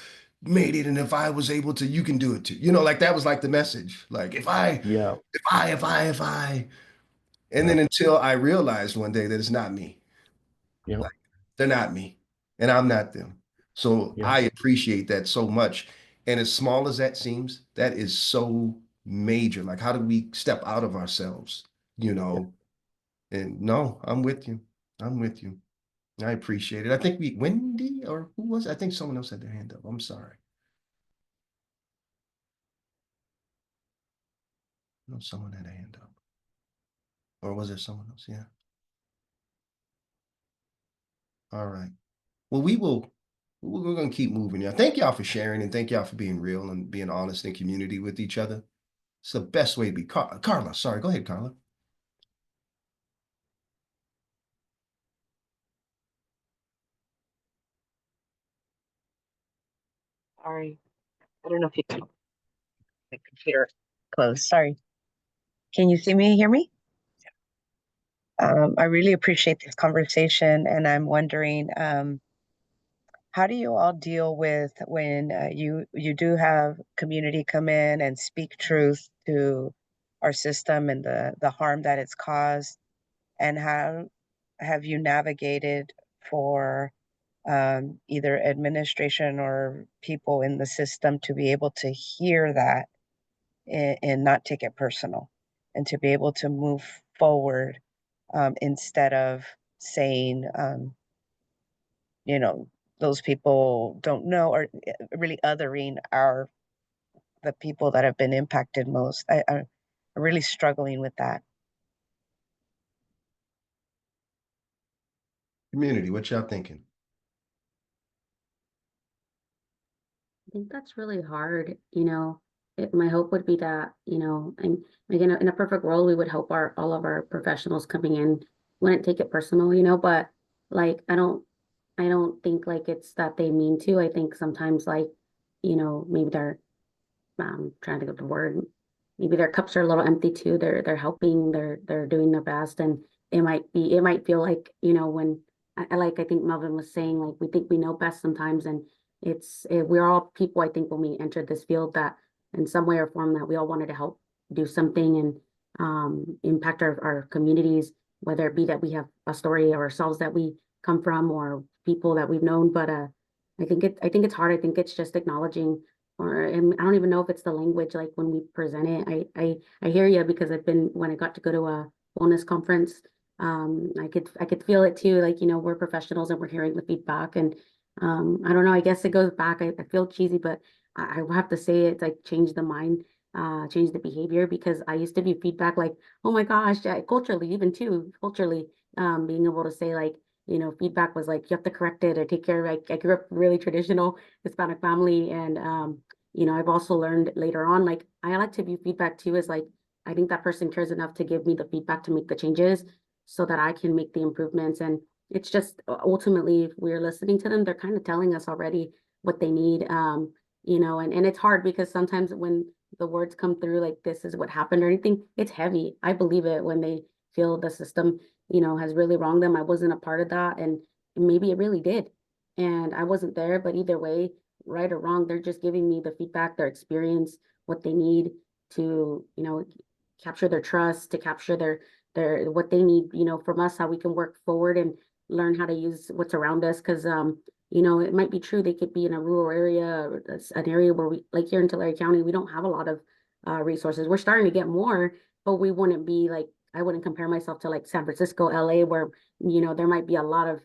made it and if I was able to, you can do it too. Like that was like the message. Like Yeah, if I. And yeah, then until I realized one day that it's not me. yeah, Like they're not me and I'm not them. So yeah, I appreciate that so much. And as small as that seems, that is so major. Like how do we step out of ourselves, you yeah. know? And no, I'm with you. I'm with you. I appreciate it. I think Wendy or who was it? I think someone else had their hand up. I'm sorry. No, someone had a hand up. Or was there someone else? Yeah. All right. Well, we're gonna keep moving. Yeah. Thank y'all for sharing and thank y'all for being real and being honest in community with each other. It's the best way to be. Carla, sorry. Go ahead, Carla. Sorry, I don't know if you can. My computer closed. Sorry. Can you see me, hear me? I really appreciate this conversation, and I'm wondering how do you all deal with when you do have community come in and speak truth to our system and the harm that it's caused? And how have you navigated for either administration or people in the system to be able to hear that and not take it personal and to be able to move forward instead of saying, you know, those people don't know, or really othering the people that have been impacted most. I'm really struggling with that. Community, what y'all thinking? I think that's really hard, you know. My hope would be that, you know, and again, in a perfect world, we would hope our all of our professionals coming in wouldn't take it personal, you know, but like I don't think like it's that they mean to. I think sometimes like, you know, maybe they're trying to think of the word. Maybe their cups are a little empty too. They're helping, they're doing their best. And it might feel like, you know, when I think Melvin was saying, like we think we know best sometimes. And we're all people, I think, when we entered this field that in some way or form that we all wanted to help do something and impact our communities, whether it be that we have a story of ourselves that we come from or people that we've known. But I think it's hard. I think it's just acknowledging, or and I don't even know if it's the language like when we present it. I hear you because I've been when I got to go to a wellness conference. I could feel it too. Like, you know, we're professionals and we're hearing the feedback. And I don't know. I guess it goes back. I feel cheesy, but I will have to say it's like change the mind, change the behavior, because I used to view feedback like, oh my gosh, culturally, even too culturally, being able to say like, you know, feedback was like you have to correct it or take care of. I grew up really traditional Hispanic family, and you know, I've also learned later on, like I like to view feedback too as like I think that person cares enough to give me the feedback to make the changes so that I can make the improvements. And it's just ultimately, if we're listening to them, they're kind of telling us already what they need. You know, and it's hard because sometimes when the words come through like this is what happened or anything, it's heavy. I believe it when they feel the system, you know, has really wronged them. I wasn't a part of that, and maybe it really did. And I wasn't there, but either way, right or wrong, they're just giving me the feedback, their experience, what they need to, you know, capture their trust, to capture their what they need, you know, from us, how we can work forward and learn how to use what's around us. Because you know, it might be true they could be in a rural area, or an area where we, like here in Tulare County, we don't have a lot of resources. We're starting to get more, but we wouldn't be like, I wouldn't compare myself to like San Francisco, LA, where, you know, there might be a lot of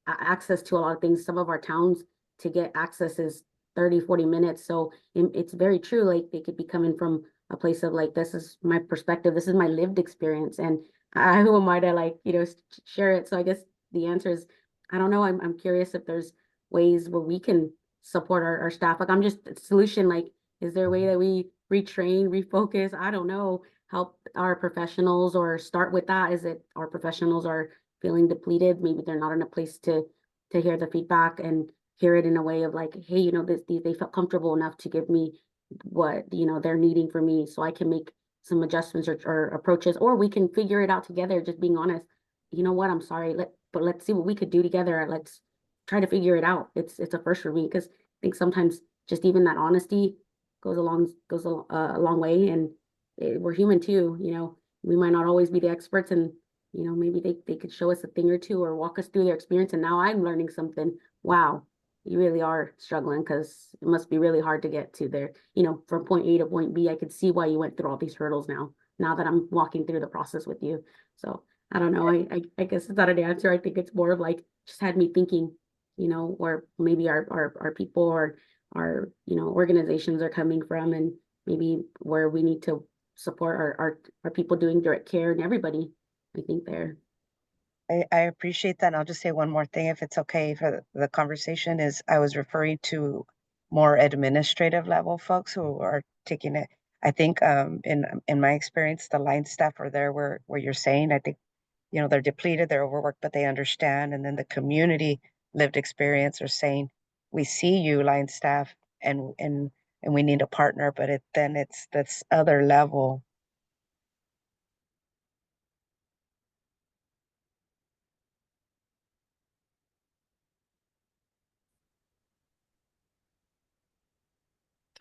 access to a lot of things. Some of our towns to get access is 30, 40 minutes. So it's very true. Like they could be coming from a place of like, this is my perspective, this is my lived experience. And who am I to like, you know, share it? So I guess the answer is, I don't know. I'm curious if there's ways where we can support our staff. Like I'm just solution, like, is there a way that we retrain, refocus? I don't know, help our professionals or start with that. Is it our professionals are feeling depleted? Maybe they're not in a place to hear the feedback and hear it in a way of like, hey, you know, they felt comfortable enough to give me what, you know, they're needing for me so I can make some adjustments or approaches, or we can figure it out together, just being honest. You know what, I'm sorry, but let's see what we could do together. Let's try to figure it out. It's a first for me, because I think sometimes just even that honesty goes a long way. And we're human too, you know. We might not always be the experts, and you know, maybe they could show us a thing or two or walk us through their experience. And now I'm learning something. Wow, you really are struggling, because it must be really hard to get to there, you know, from point A to point B. I could see why you went through all these hurdles now that I'm walking through the process with you. So I don't know. I guess it's not an answer. I think it's more of like just had me thinking, you know, where maybe our people or our, you know, organizations are coming from, and maybe where we need to support our people doing direct care and everybody. I think there. I appreciate that. And I'll just say one more thing, if it's okay for the conversation, is I was referring to more administrative level folks who are taking it. I think in my experience, the line staff are there where you're saying, I think, you know, they're depleted, they're overworked, but they understand. And then the community lived experience are saying, we see you, line staff, and we need a partner, but then it's this other level.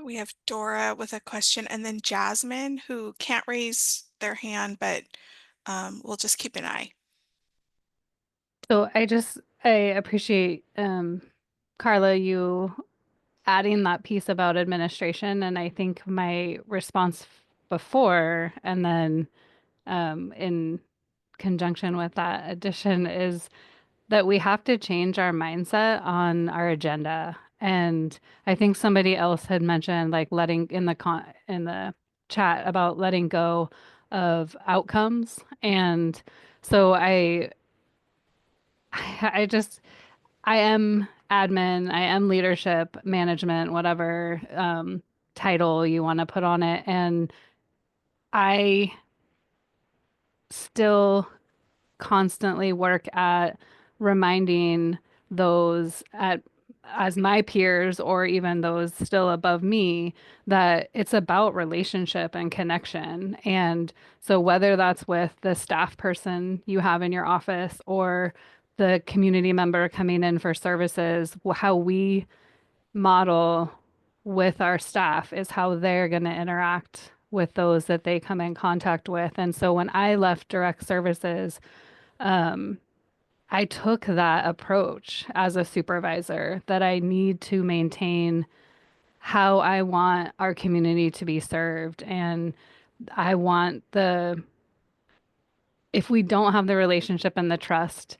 We have Dora with a question, and then Jasmine, who can't raise their hand, but we'll just keep an eye. So I appreciate Carla, you adding that piece about administration, and I think my response before and then in conjunction with that addition is that we have to change our mindset on our agenda. And I think somebody else had mentioned like letting in the chat about letting go of outcomes. And so I just I am admin, I am leadership, management, whatever title you want to put on it. And I still constantly work at reminding those at as my peers or even those still above me that it's about relationship and connection. And so whether that's with the staff person you have in your office or the community member coming in for services, how we model with our staff is how they're going to interact with those that they come in contact with. And so when I left direct services, um, I took that approach as a supervisor that I need to maintain how I want our community to be served. And I want if we don't have the relationship and the trust,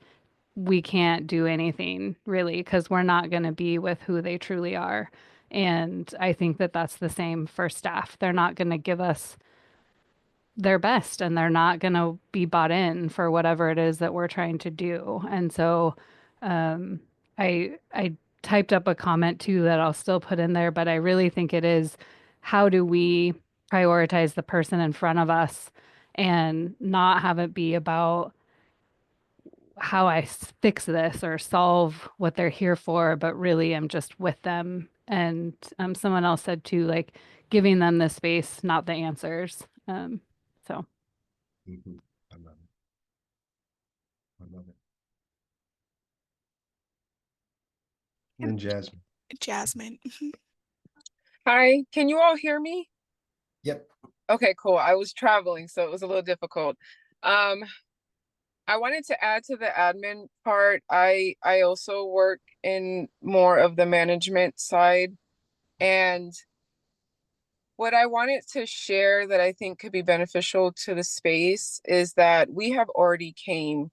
we can't do anything really because we're not going to be with who they truly are. And I think that that's the same for staff. They're not going to give us their best and they're not going to be bought in for whatever it is that we're trying to do. And so I typed up a comment too that I'll still put in there, but I really think it is how do we prioritize the person in front of us and not have it be about how I fix this or solve what they're here for, but really I'm just with them. And someone else said too, like giving them the space, not the answers. So. Mhm. I love it. I love it. And then Jasmine. Jasmine. Hi, can you all hear me? Yep. Okay, cool. I was traveling, so it was a little difficult. I wanted to add to the admin part. I also work in more of the management side, and what I wanted to share that I think could be beneficial to the space is that we have already came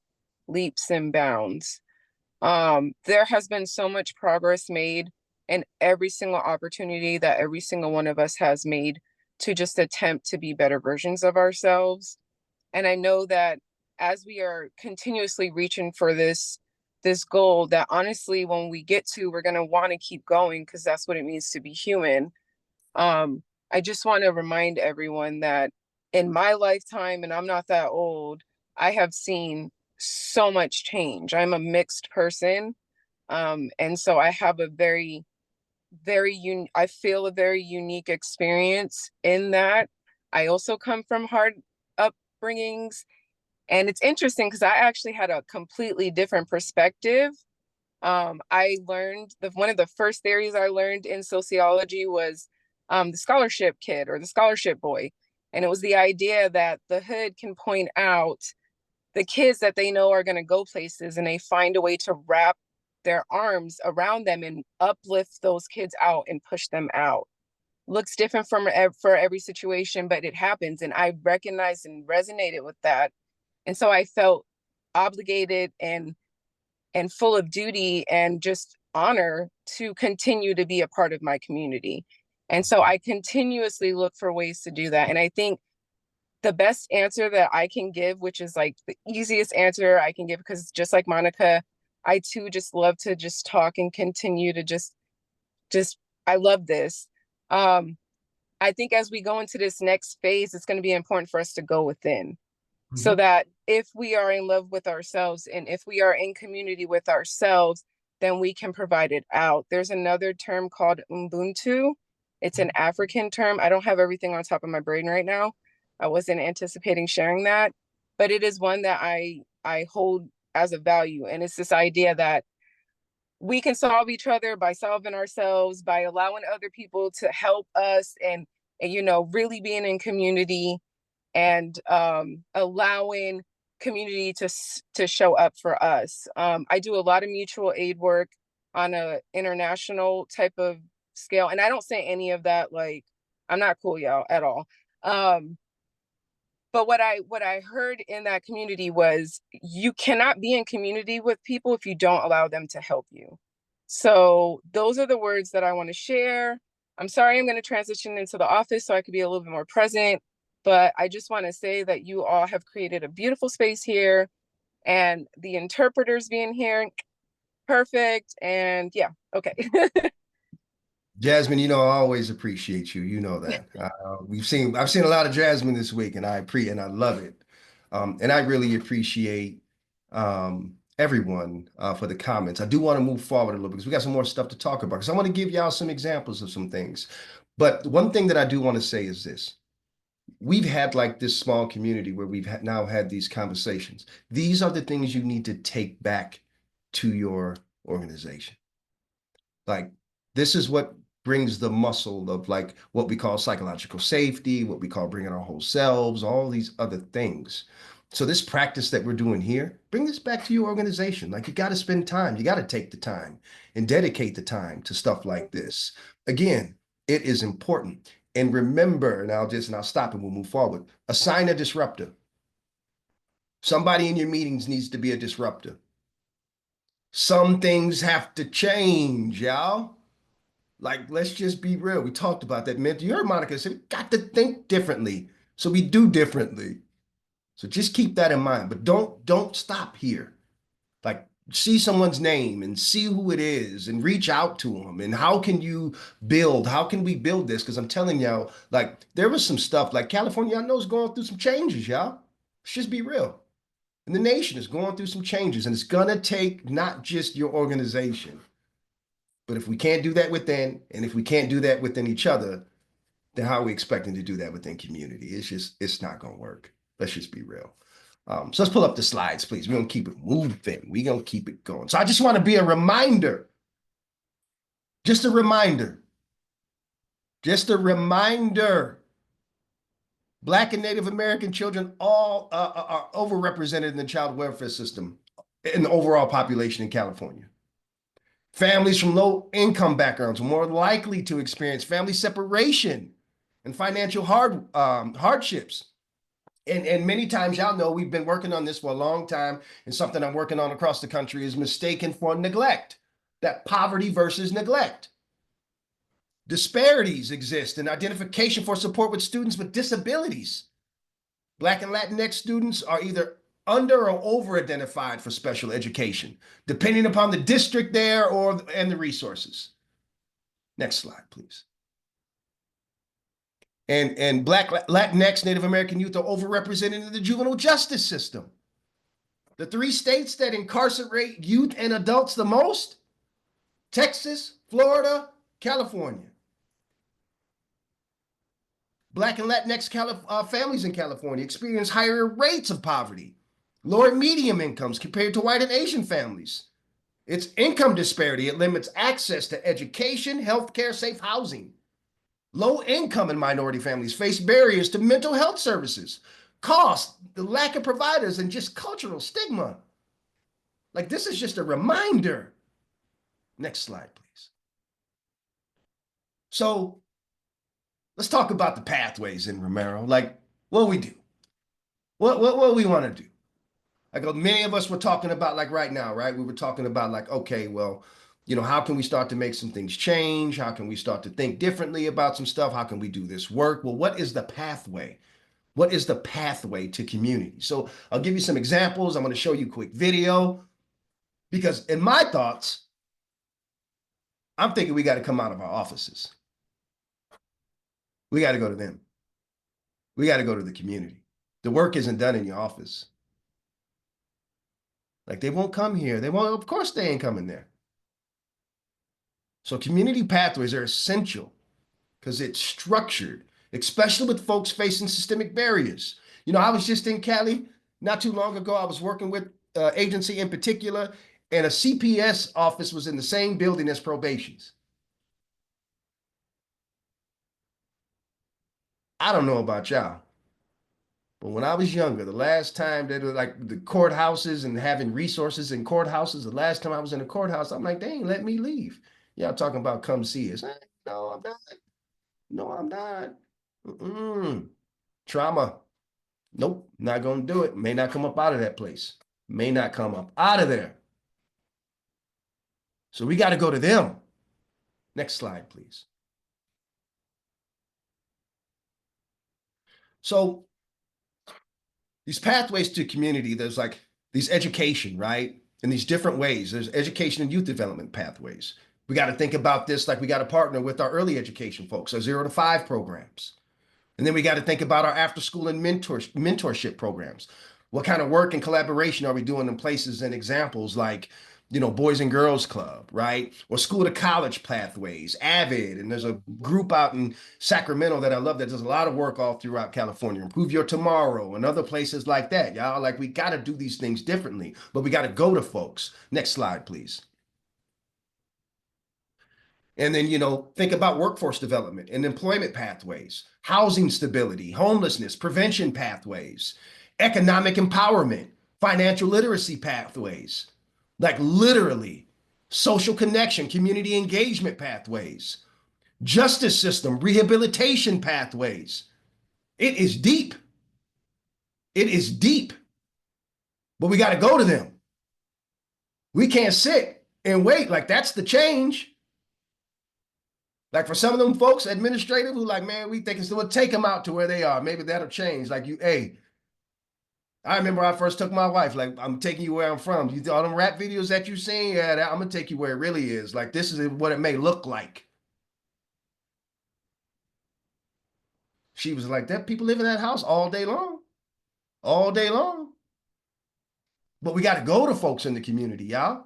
leaps and bounds. There has been so much progress made in every single opportunity that every single one of us has made to just attempt to be better versions of ourselves. And I know that as we are continuously reaching for this goal, that honestly, when we get to, we're gonna want to keep going because that's what it means to be human. I just want to remind everyone that in my lifetime, and I'm not that old, I have seen so much change. I'm a mixed person. And so I have a I feel a very unique experience in that. I also come from hard upbringings. And it's interesting because I actually had a completely different perspective. I learned one of the first theories I learned in sociology was the scholarship kid or the scholarship boy. And it was the idea that the hood can point out the kids that they know are going to go places and they find a way to wrap their arms around them and uplift those kids out and push them out. Looks different for every situation, but it happens. And I recognized and resonated with that. And so I felt obligated and full of duty and just honor to continue to be a part of my community. And so I continuously look for ways to do that. And I think the best answer that I can give, which is like the easiest answer I can give, because just like Monica, I too just love to just talk and continue to just I love this. I think as we go into this next phase, it's going to be important for us to go within. So that if we are in love with ourselves and if we are in community with ourselves, then we can provide it out. There's another term called Ubuntu. It's an African term. I don't have everything on top of my brain right now. I wasn't anticipating sharing that, but it is one that I hold as a value. And it's this idea that we can solve each other by solving ourselves, by allowing other people to help us, and you know, really being in community, and allowing community to show up for us. I do a lot of mutual aid work on a international type of scale, and I don't say any of that like I'm not cool, y'all, at all. But what I heard in that community was you cannot be in community with people if you don't allow them to help you. So those are the words that I want to share. I'm sorry I'm going to transition into the office so I could be a little bit more present, but I just want to say that you all have created a beautiful space here, and the interpreters being here, perfect. And yeah, okay. Jasmine, you know, I always appreciate you. You know that. I've seen a lot of Jasmine this week, and I love it. And I really appreciate everyone for the comments. I do want to move forward a little because we got some more stuff to talk about. Because I want to give y'all some examples of some things. But one thing that I do want to say is this: we've had like this small community where we've now had these conversations. These are the things you need to take back to your organization. Like, this is what brings the muscle of like what we call psychological safety, what we call bringing our whole selves, all these other things. So this practice that we're doing here, bring this back to your organization. Like, you got to spend time. You got to take the time and dedicate the time to stuff like this. Again, it is important. And remember, and I'll stop and we'll move forward. Assign a disruptor. Somebody in your meetings needs to be a disruptor. Some things have to change, y'all. Like, let's just be real. We talked about that. You heard Monica say, we got to think differently. So we do differently. So just keep that in mind. But don't stop here. Like, see someone's name and see who it is and reach out to them. And how can you build? How can we build this? Because I'm telling y'all, like, there was some stuff like California, I know, is going through some changes, y'all. Let's just be real. And the nation is going through some changes, and it's gonna take not just your organization, but if we can't do that within, and if we can't do that within each other, then how are we expecting to do that within community? It's not gonna work. Let's just be real. So let's pull up the slides, please. We're gonna keep it moving. We're gonna keep it going. So I just want to be a reminder, just a reminder, just a reminder. Black and Native American children all are overrepresented in the child welfare system in the overall population in California. Families from low income backgrounds are more likely to experience family separation and financial hardships. And many times, y'all know, we've been working on this for a long time, and something I'm working on across the country is mistaken for neglect, that poverty versus neglect. Disparities exist in identification for support with students with disabilities. Black and Latinx students are either under or over-identified for special education, depending upon the district there and the resources. Next slide, please. And Black, Latinx, Native American youth are overrepresented in the juvenile justice system. The 3 states that incarcerate youth and adults the most: Texas, Florida, California. Black and Latinx families in California experience higher rates of poverty, lower medium incomes compared to white and Asian families. It's income disparity. It limits access to education, healthcare, safe housing. Low income and minority families face barriers to mental health services, cost, the lack of providers, and just cultural stigma. Like, this is just a reminder. Next slide, please. So let's talk about the pathways in Romero. Like, what we do, what we want to do. Like, many of us were talking about, like, right now, right? We were talking about, like, okay, well, you know, how can we start to make some things change? How can we start to think differently about some stuff? How can we do this work? Well, what is the pathway? What is the pathway to community? So I'll give you some examples. I'm going to show you a quick video, because in my thoughts, I'm thinking we got to come out of our offices. We got to go to them. We got to go to the community. The work isn't done in your office. Like, they won't come here. They won't, of course they ain't coming there. So community pathways are essential because it's structured, especially with folks facing systemic barriers. You know, I was just in Cali not too long ago. I was working with agency in particular, and a CPS office was in the same building as probation's. I don't know about y'all, but when I was younger, the last time that like the courthouses and having resources in courthouses, the last time I was in a courthouse, I'm like, they ain't let me leave. Y'all talking about come see us. No, I'm not. No, I'm not. Trauma. Nope, not gonna do it. May not come up out of that place. May not come up out of there. So we got to go to them. Next slide, please. So these pathways to community, there's like these education, right? In these different ways. There's education and youth development pathways. We got to think about this like we got to partner with our early education folks, our 0 to 5 programs. And then we got to think about our after school and mentorship programs. What kind of work and collaboration are we doing in places and examples like, you know, Boys and Girls Club, right? Or school to college pathways, AVID. And there's a group out in Sacramento that I love that does a lot of work all throughout California, Improve Your Tomorrow and other places like that. Y'all, like we got to do these things differently, but we got to go to folks. Next slide, please. And then, you know, think about workforce development and employment pathways, housing stability, homelessness, prevention pathways, economic empowerment, financial literacy pathways, like literally social connection, community engagement pathways, justice system, rehabilitation pathways. It is deep. It is deep, but we got to go to them. We can't sit and wait. Like that's the change. Like for some of them folks, administrative, who like, man, we think it's going to take them out to where they are. Maybe that'll change. Like you, hey, I remember I first took my wife, like, I'm taking you where I'm from. You all them rap videos that you seen, yeah, I'm going to take you where it really is. Like, this is what it may look like. She was like, that people live in that house all day long. All day long. But we got to go to folks in the community, y'all.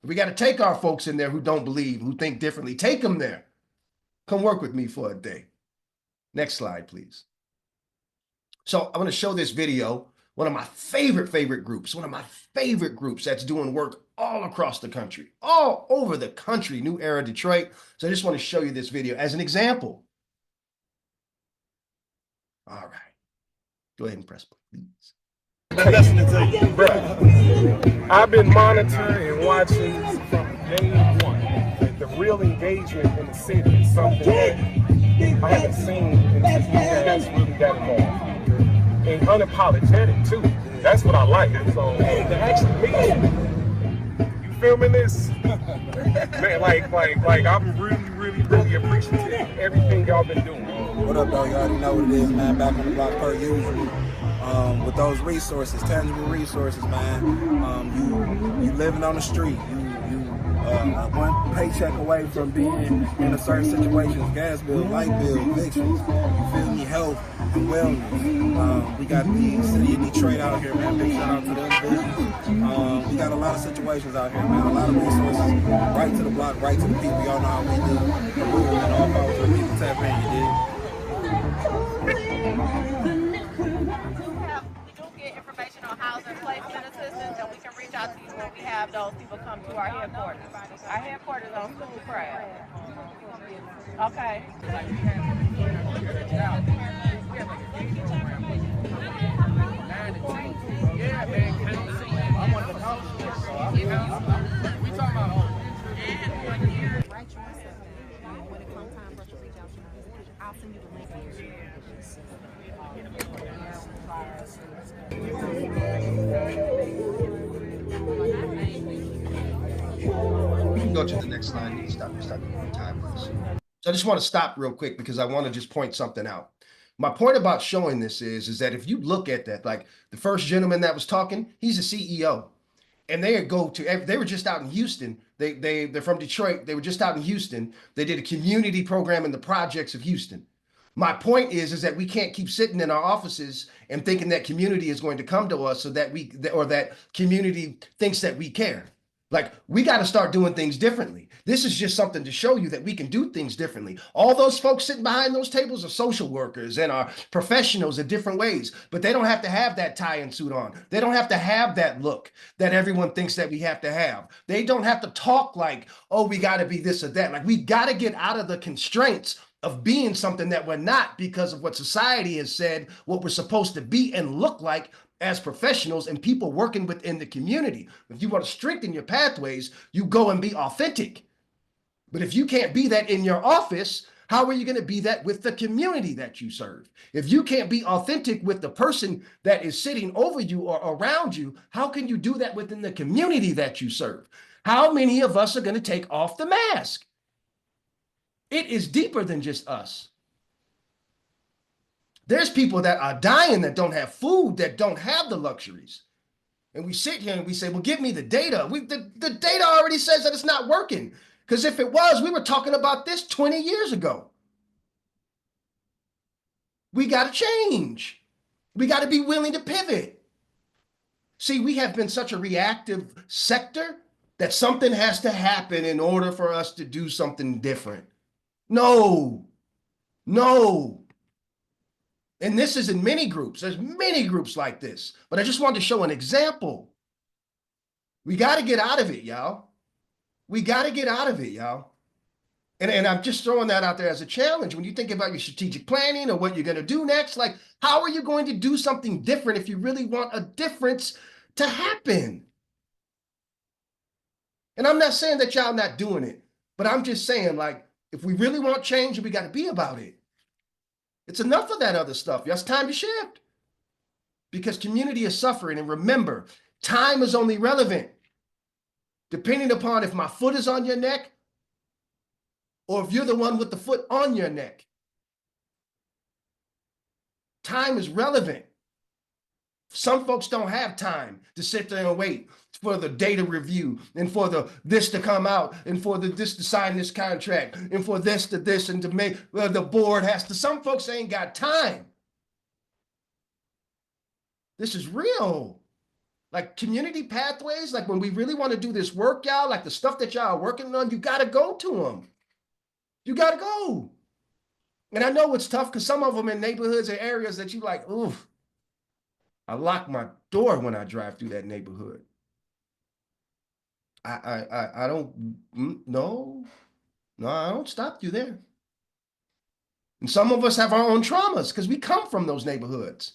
We got to take our folks in there who don't believe, who think differently. Take them there. Come work with me for a day. Next slide, please. So I'm going to show this video. One of my favorite groups, that's doing work all across the country, all over the country, New Era Detroit. So I just want to show you this video as an example. All right. Go ahead and press play, please. Listening to you, bro. I've been monitoring and watching from day one. Like the real engagement in the city is something that I haven't seen in the years really got involved. And unapologetic too. That's what I like. So to actually meet you filming this, man, like I'm really appreciative of everything y'all been doing. What up, though? You already know what it is, man. Back on the block per usual. With those resources, tangible resources, man. You living on the street. You one paycheck away from being in a certain situation, gas bill, light bill, evictions, you feel me, health and wellness. We got the city of Detroit out here, man. Big shout out to them business. We got a lot of situations out here, man. A lot of resources, right to the block, right to the people. Y'all know how we do. And all power to the people. Tap in, you did. Information on housing placement assistance, and we can reach out to you when we have those people come to our headquarters. Our headquarters on School Crab. Okay. We talking about I'll send you the link. We can go to the next slide. Stop time, please. So I just want to stop real quick because I want to just point something out. My point about showing this is that if you look at that, like the first gentleman that was talking, he's a CEO. And they were just out in Houston. They're from Detroit. They were just out in Houston. They did a community program in the projects of Houston. My point is that we can't keep sitting in our offices and thinking that community is going to come to us so that that community thinks that we care. Like, we got to start doing things differently. This is just something to show you that we can do things differently. All those folks sitting behind those tables are social workers and are professionals in different ways, but they don't have to have that tie and suit on. They don't have to have that look that everyone thinks that we have to have. They don't have to talk like, oh, we got to be this or that. Like, we got to get out of the constraints of being something that we're not because of what society has said, what we're supposed to be and look like as professionals and people working within the community. If you want to strengthen your pathways, you go and be authentic. But if you can't be that in your office, how are you going to be that with the community that you serve? If you can't be authentic with the person that is sitting over you or around you, how can you do that within the community that you serve? How many of us are going to take off the mask? It is deeper than just us. There's people that are dying that don't have food, that don't have the luxuries. And we sit here and we say, well, give me the data. The data already says that it's not working. Because if it was, we were talking about this 20 years ago. We got to change. We got to be willing to pivot. See, we have been such a reactive sector that something has to happen in order for us to do something different. No. And this is in many groups. There's many groups like this. But I just wanted to show an example. We got to get out of it, y'all. We got to get out of it, y'all. And I'm just throwing that out there as a challenge. When you think about your strategic planning or what you're going to do next, like, how are you going to do something different if you really want a difference to happen? And I'm not saying that y'all not doing it, but I'm just saying, like, if we really want change, we got to be about it. It's enough of that other stuff. It's time to shift because community is suffering. And remember, time is only relevant depending upon if my foot is on your neck or if you're the one with the foot on your neck. Time is relevant. Some folks don't have time to sit there and wait for the data review and for this to come out and for this to sign this contract and for this to this and to make the board has to. Some folks ain't got time. This is real. Like community pathways, like when we really want to do this work, y'all, like the stuff that y'all are working on, you got to go to them. You got to go. And I know it's tough because some of them in neighborhoods and areas that you like, ooh, I lock my door when I drive through that neighborhood. I don't, no, I don't stop you there. And some of us have our own traumas because we come from those neighborhoods.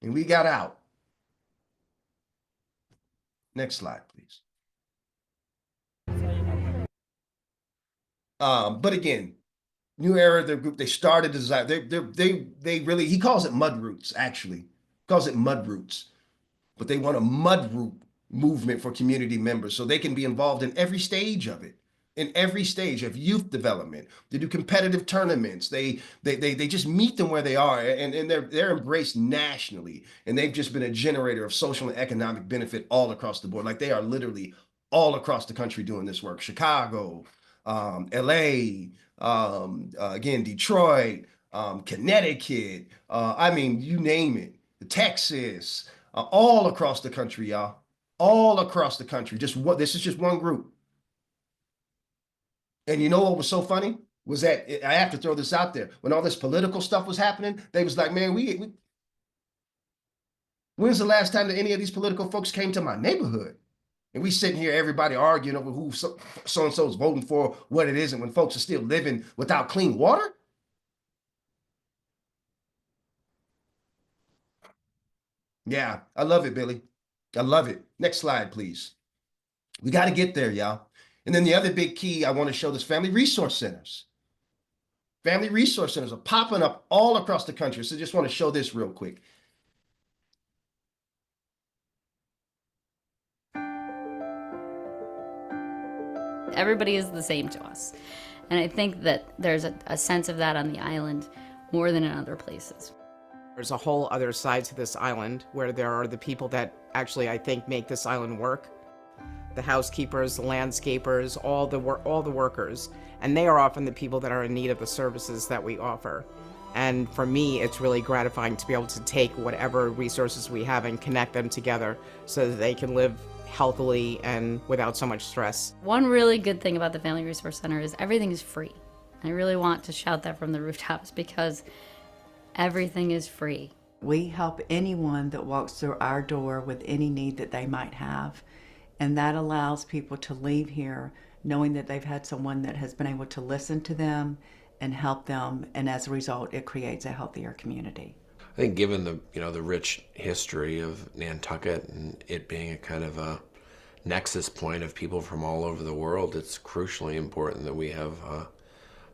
And we got out. Next slide, please. But again, new era, their group, they started design. They really, he calls it mud roots, actually. He calls it mud roots. But they want a mud root movement for community members so they can be involved in every stage of it. In every stage of youth development. They do competitive tournaments. They just meet them where they are, and they're embraced nationally. And they've just been a generator of social and economic benefit all across the board. Like they are literally all across the country doing this work. Chicago, LA, again, Detroit, Connecticut, I mean, you name it, Texas, all across the country, y'all. All across the country. This is just one group. And you know what was so funny? Was that, I have to throw this out there, when all this political stuff was happening, they was like, man, when's the last time that any of these political folks came to my neighborhood? And we sitting here, everybody arguing over who so-and-so is voting for, what it isn't, when folks are still living without clean water? Yeah, I love it, Billy. I love it. Next slide, please. We got to get there, y'all. And then the other big key I want to show is family resource centers. Family resource centers are popping up all across the country. So just want to show this real quick. Everybody is the same to us. And I think that there's a sense of that on the island more than in other places. There's a whole other side to this island where there are the people that actually, I think, make this island work. The housekeepers, the landscapers, all the workers. And they are often the people that are in need of the services that we offer. And for me, it's really gratifying to be able to take whatever resources we have and connect them together so that they can live healthily and without so much stress. One really good thing about the Family Resource Center is everything is free. I really want to shout that from the rooftops because everything is free. We help anyone that walks through our door with any need that they might have. And that allows people to leave here knowing that they've had someone that has been able to listen to them and help them. And as a result, it creates a healthier community. I think given the rich history of Nantucket and it being a kind of a nexus point of people from all over the world, it's crucially important that we have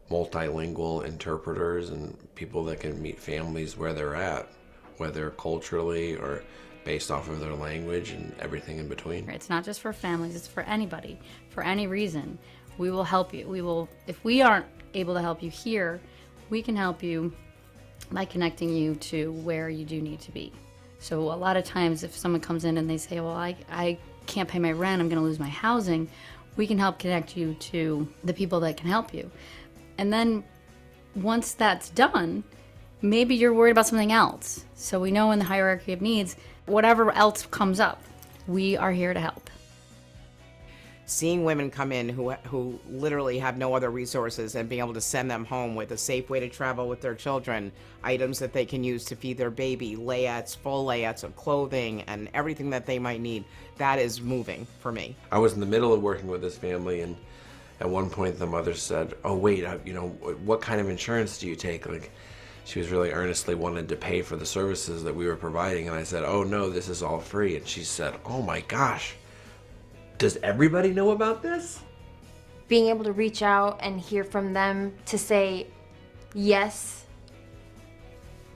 multilingual interpreters and people that can meet families where they're at, whether culturally or based off of their language and everything in between. It's not just for families, it's for anybody, for any reason. We will help you. If we aren't able to help you here, we can help you by connecting you to where you do need to be. So a lot of times if someone comes in and they say, well, I can't pay my rent, I'm gonna lose my housing, we can help connect you to the people that can help you. And then once that's done, maybe you're worried about something else. So we know in the hierarchy of needs, whatever else comes up, we are here to help. Seeing women come in who literally have no other resources and being able to send them home with a safe way to travel with their children, items that they can use to feed their baby, layouts, full layouts of clothing and everything that they might need, that is moving for me. I was in the middle of working with this family, and at one point the mother said, oh wait, what kind of insurance do you take? Like, she was really earnestly wanted to pay for the services that we were providing, and I said, oh no, this is all free. And she said, oh my gosh, does everybody know about this? Being able to reach out and hear from them to say, yes,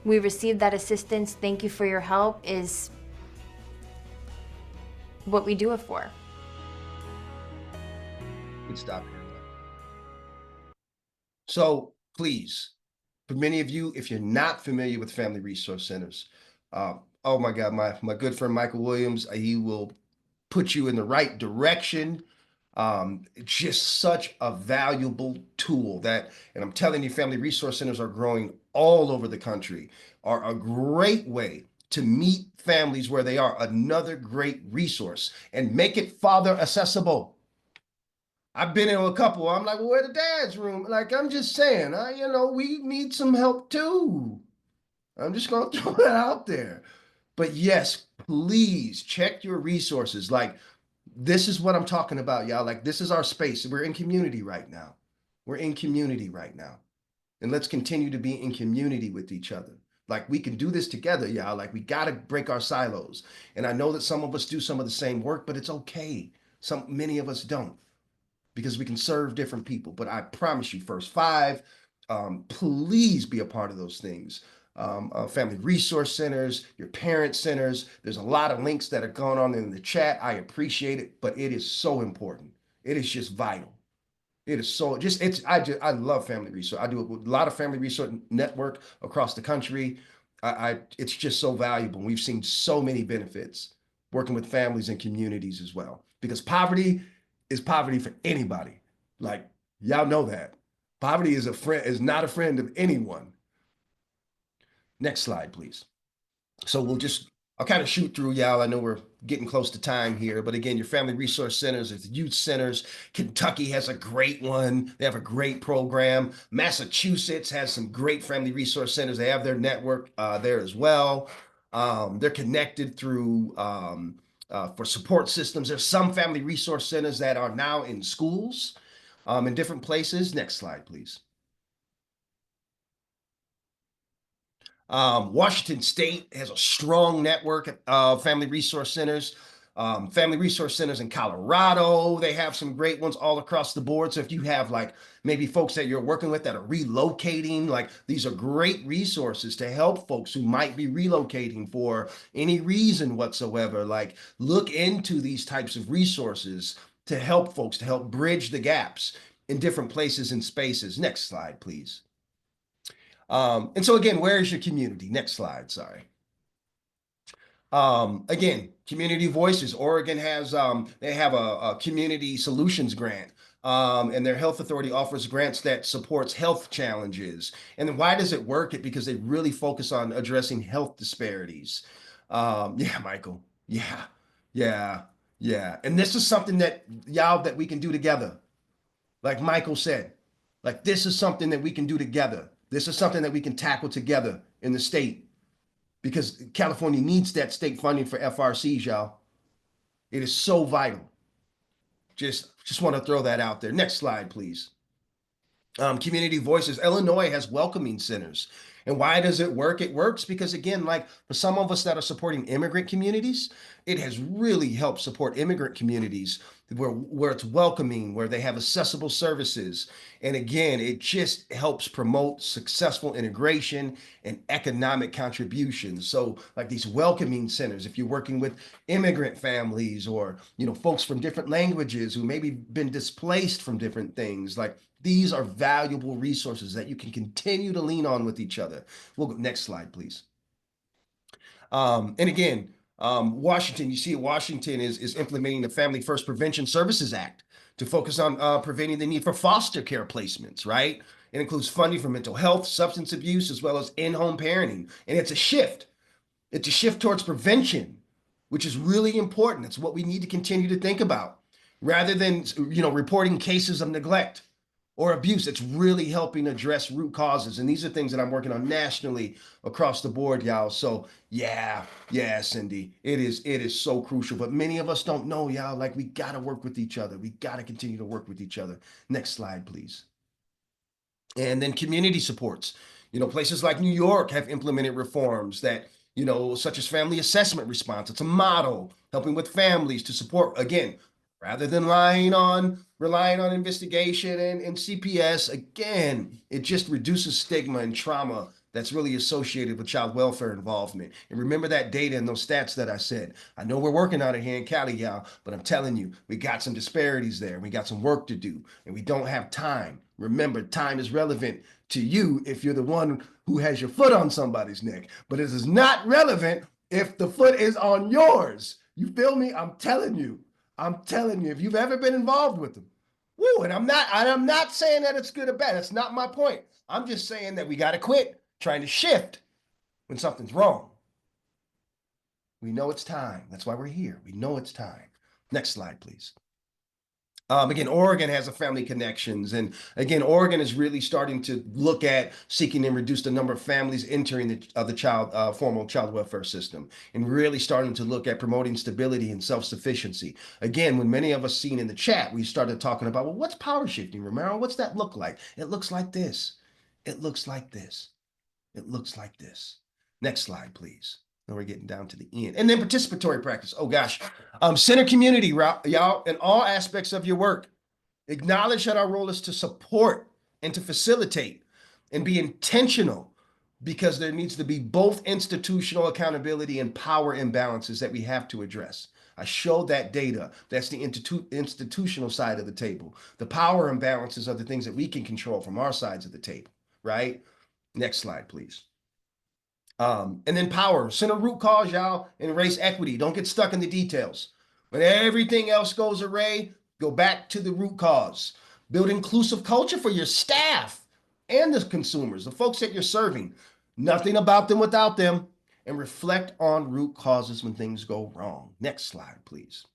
we received that assistance, thank you for your help, is what we do it for. Good stop here. So please, for many of you, if you're not familiar with Family Resource Centers, oh my God, my good friend Michael Williams, he will put you in the right direction. It's just such a valuable tool and I'm telling you, Family Resource Centers are growing all over the country, are a great way to meet families where they are, another great resource, and make it father accessible. I've been in a couple, I'm like, well, where's the dad's room? Like, I'm just saying, we need some help too. I'm just gonna throw that out there. But yes, please check your resources. Like, this is what I'm talking about, y'all. Like, this is our space. We're in community right now. We're in community right now. And let's continue to be in community with each other. Like, we can do this together, y'all. Like, we gotta break our silos. And I know that some of us do some of the same work, but it's okay. Many of us don't, because we can serve different people. But I promise you, First Five, please be a part of those things. Family resource centers, your parent centers. There's a lot of links that are going on in the chat. I appreciate it, but it is so important. It is just vital. It is so I love family resource. I do a lot of family resource network across the country. It's just so valuable. We've seen so many benefits working with families and communities as well, because poverty is poverty for anybody. Like, y'all know that. Poverty is not a friend of anyone. Next slide, please. So I'll kind of shoot through, y'all. I know we're getting close to time here, but again, your family resource centers, there's youth centers. Kentucky has a great one. They have a great program. Massachusetts has some great family resource centers. They have their network there as well. They're connected through for support systems. There's some family resource centers that are now in schools in different places. Next slide, please. Washington State has a strong network of family resource centers. Family resource centers in Colorado, they have some great ones all across the board. So if you have like maybe folks that you're working with that are relocating, like, these are great resources to help folks who might be relocating for any reason whatsoever. Like, look into these types of resources to help folks, to help bridge the gaps in different places and spaces. Next slide, please. And so again, where is your community? Next slide, sorry. Again, community voices. Oregon has, they have a community solutions grant, and their health authority offers grants that supports health challenges. And then why does it work? Because they really focus on addressing health disparities. Yeah, Michael. Yeah. Yeah. And this is something that y'all that we can do together. Like Michael said, like this is something that we can do together. This is something that we can tackle together in the state because California needs that state funding for FRCs, y'all. It is so vital. Just want to throw that out there. Next slide, please. Community voices. Illinois has welcoming centers. And why does it work? It works because, again, like for some of us that are supporting immigrant communities, it has really helped support immigrant communities where it's welcoming, where they have accessible services. And again, it just helps promote successful integration and economic contributions. So like these welcoming centers, if you're working with immigrant families or, folks from different languages who maybe been displaced from different things, like these are valuable resources that you can continue to lean on with each other. We'll go next slide, please. And again, Washington, you see Washington is implementing the Family First Prevention Services Act to focus on preventing the need for foster care placements, right? It includes funding for mental health, substance abuse, as well as in-home parenting. And it's a shift. It's a shift towards prevention, which is really important. It's what we need to continue to think about rather than, reporting cases of neglect or abuse. It's really helping address root causes. And these are things that I'm working on nationally across the board, y'all. So yeah, Cindy, it is so crucial. But many of us don't know, y'all. Like we got to work with each other. We got to continue to work with each other. Next slide, please. And then community supports. Places like New York have implemented reforms that, such as family assessment response. It's a model helping with families to support, again, rather than relying on investigation and CPS. Again, it just reduces stigma and trauma that's really associated with child welfare involvement. And remember that data and those stats that I said. I know we're working on it here in Cali, y'all, but I'm telling you, we got some disparities there. We got some work to do, and we don't have time. Remember, time is relevant to you if you're the one who has your foot on somebody's neck, but it is not relevant if the foot is on yours. You feel me? I'm telling you, if you've ever been involved with them. Woo, and I'm not saying that it's good or bad. That's not my point. I'm just saying that we got to quit trying to shift when something's wrong. We know it's time. That's why we're here. We know it's time. Next slide, please. Again, Oregon has a family connections. And again, Oregon is really starting to look at seeking and reduce the number of families entering the formal child welfare system and really starting to look at promoting stability and self-sufficiency. Again, when many of us seen in the chat, we started talking about, well, what's power shifting, Romero? What's that look like? It looks like this. It looks like this. It looks like this. Next slide, please. And we're getting down to the end. And then participatory practice. Oh gosh. Center community, y'all, in all aspects of your work. Acknowledge that our role is to support and to facilitate and be intentional because there needs to be both institutional accountability and power imbalances that we have to address. I showed that data. That's the institutional side of the table. The power imbalances are the things that we can control from our sides of the table, right? Next slide, please. And then power, center root cause, y'all, and erase equity. Don't get stuck in the details. When everything else goes awry, go back to the root cause. Build inclusive culture for your staff and the consumers, the folks that you're serving. Nothing about them without them. And reflect on root causes when things go wrong. Next slide, please.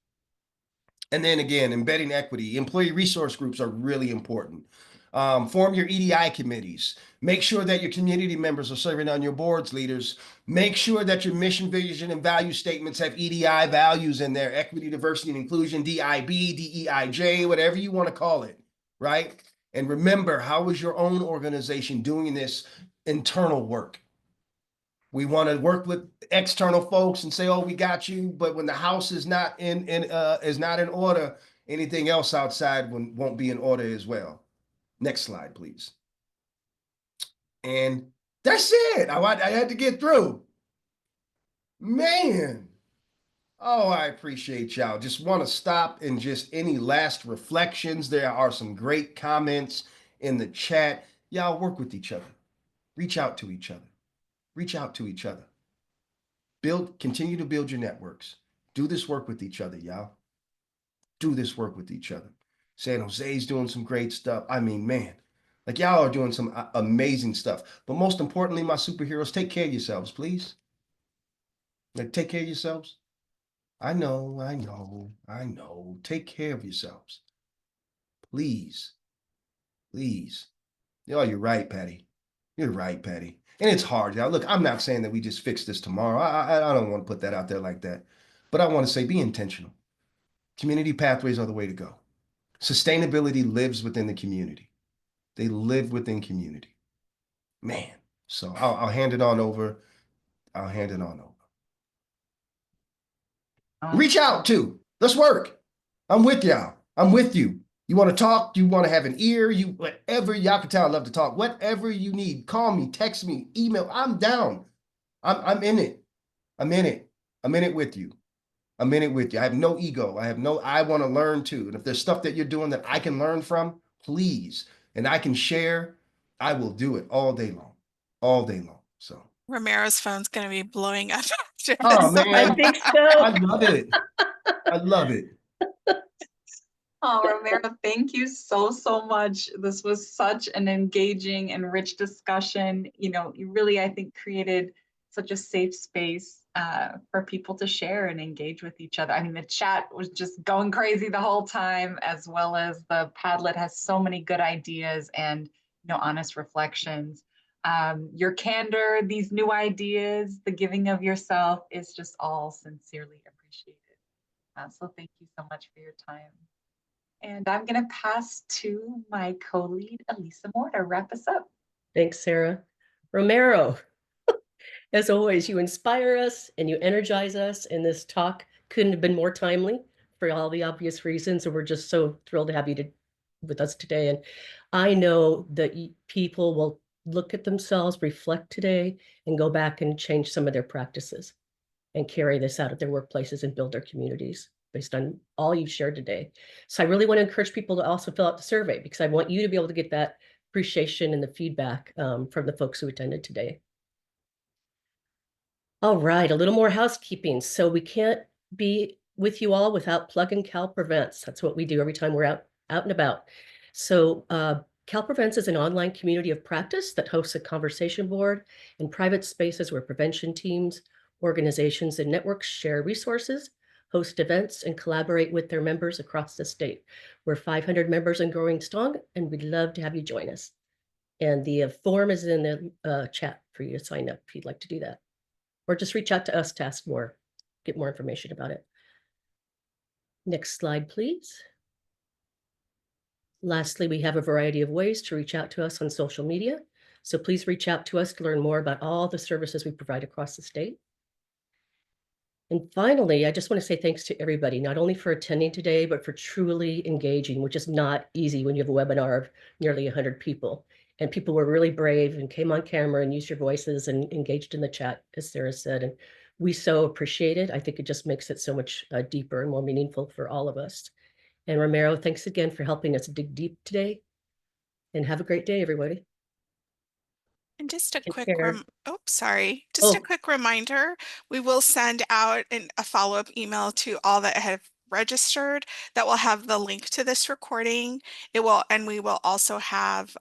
And then again, embedding equity. Employee resource groups are really important. Form your EDI committees. Make sure that your community members are serving on your boards, leaders. Make sure that your mission, vision, and value statements have EDI values in there, equity, diversity, and inclusion, DIB, DEIJ, whatever you want to call it, right? And remember, how is your own organization doing this internal work? We want to work with external folks and say, oh, we got you. But when the house is not in order, anything else outside won't be in order as well. Next slide, please. And that's it. I had to get through. Man. Oh, I appreciate y'all. Just want to stop and just any last reflections. There are some great comments in the chat. Y'all work with each other. Reach out to each other. Reach out to each other. Continue to build your networks. Do this work with each other, y'all. Do this work with each other. San Jose's doing some great stuff. I mean, man, like y'all are doing some amazing stuff. But most importantly, my superheroes, take care of yourselves, please. Like, take care of yourselves. I know, I know, I know. Take care of yourselves. Please, please. Oh, you're right, Patty. You're right, Patty. And it's hard. Now, look, I'm not saying that we just fix this tomorrow. I don't want to put that out there like that. But I want to say be intentional. Community pathways are the way to go. Sustainability lives within the community. They live within community. Man. So I'll hand it on over. I'll hand it on over. Reach out too. Let's work. I'm with y'all. I'm with you. You want to talk? You want to have an ear? You whatever y'all can tell. I love to talk. Whatever you need, call me, text me, email. I'm down. I'm in it. I'm in it. I'm in it with you. I'm in it with you. I have no ego. I want to learn too. And if there's stuff that you're doing that I can learn from, please, and I can share, I will do it all day long. All day long. So Romero's phone's going to be blowing up after oh this. I man, think so. I love it. I love it. Oh, Romero, thank you so, so much. This was such an engaging and rich discussion. You know, you really, I think, created such a safe space for people to share and engage with each other. I mean, the chat was just going crazy the whole time, as well as the Padlet has so many good ideas and, honest reflections. Your candor, these new ideas, the giving of yourself is just all sincerely appreciated. So thank you so much for your time. And I'm going to pass to my co-lead, Elisa Moore, to wrap us up. Thanks, Sarah. Romero, as always, you inspire us and you energize us, and this talk couldn't have been more timely for all the obvious reasons, and we're just so thrilled to have you with us today. And I know that people will look at themselves, reflect today, and go back and change some of their practices and carry this out at their workplaces and build their communities based on all you've shared today. So I really want to encourage people to also fill out the survey, because I want you to be able to get that appreciation and the feedback from the folks who attended today. All right, a little more housekeeping. So we can't be with you all without Plug and Cal Prevents. That's what we do every time we're out and about. So Cal Prevents is an online community of practice that hosts a conversation board in private spaces where prevention teams, organizations, and networks share resources, host events, and collaborate with their members across the state. We're 500 members and growing strong, and we'd love to have you join us. And the form is in the chat for you to sign up if you'd like to do that. Or just reach out to us to ask more, get more information about it. Next slide, please. Lastly, we have a variety of ways to reach out to us on social media. So please reach out to us to learn more about all the services we provide across the state. And finally, I just want to say thanks to everybody, not only for attending today, but for truly engaging, which is not easy when you have a webinar of nearly 100 people. And people were really brave and came on camera and used your voices and engaged in the chat, as Sarah said. And we so appreciate it. I think it just makes it so much deeper and more meaningful for all of us. And Romero, thanks again for helping us dig deep today. And have a great day, everybody. And just a Take quick care. just a quick reminder, we will send out a follow-up email to all that have registered that will have the link to this recording. And we will also have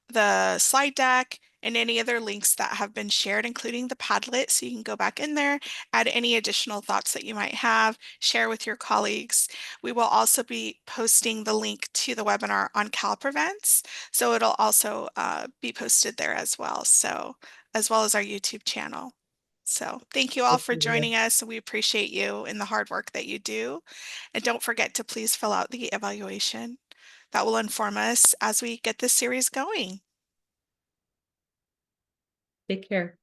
the slide deck and any other links that have been shared, including the Padlet, so you can go back in there, add any additional thoughts that you might have, share with your colleagues. We will also be posting the link to the webinar on CalPrevents, so it'll also be posted there as well, as well as our YouTube channel. So thank you all for joining us. We appreciate you and the hard work that you do. And don't forget to please fill out the evaluation. That will inform us as we get this series going. Take care.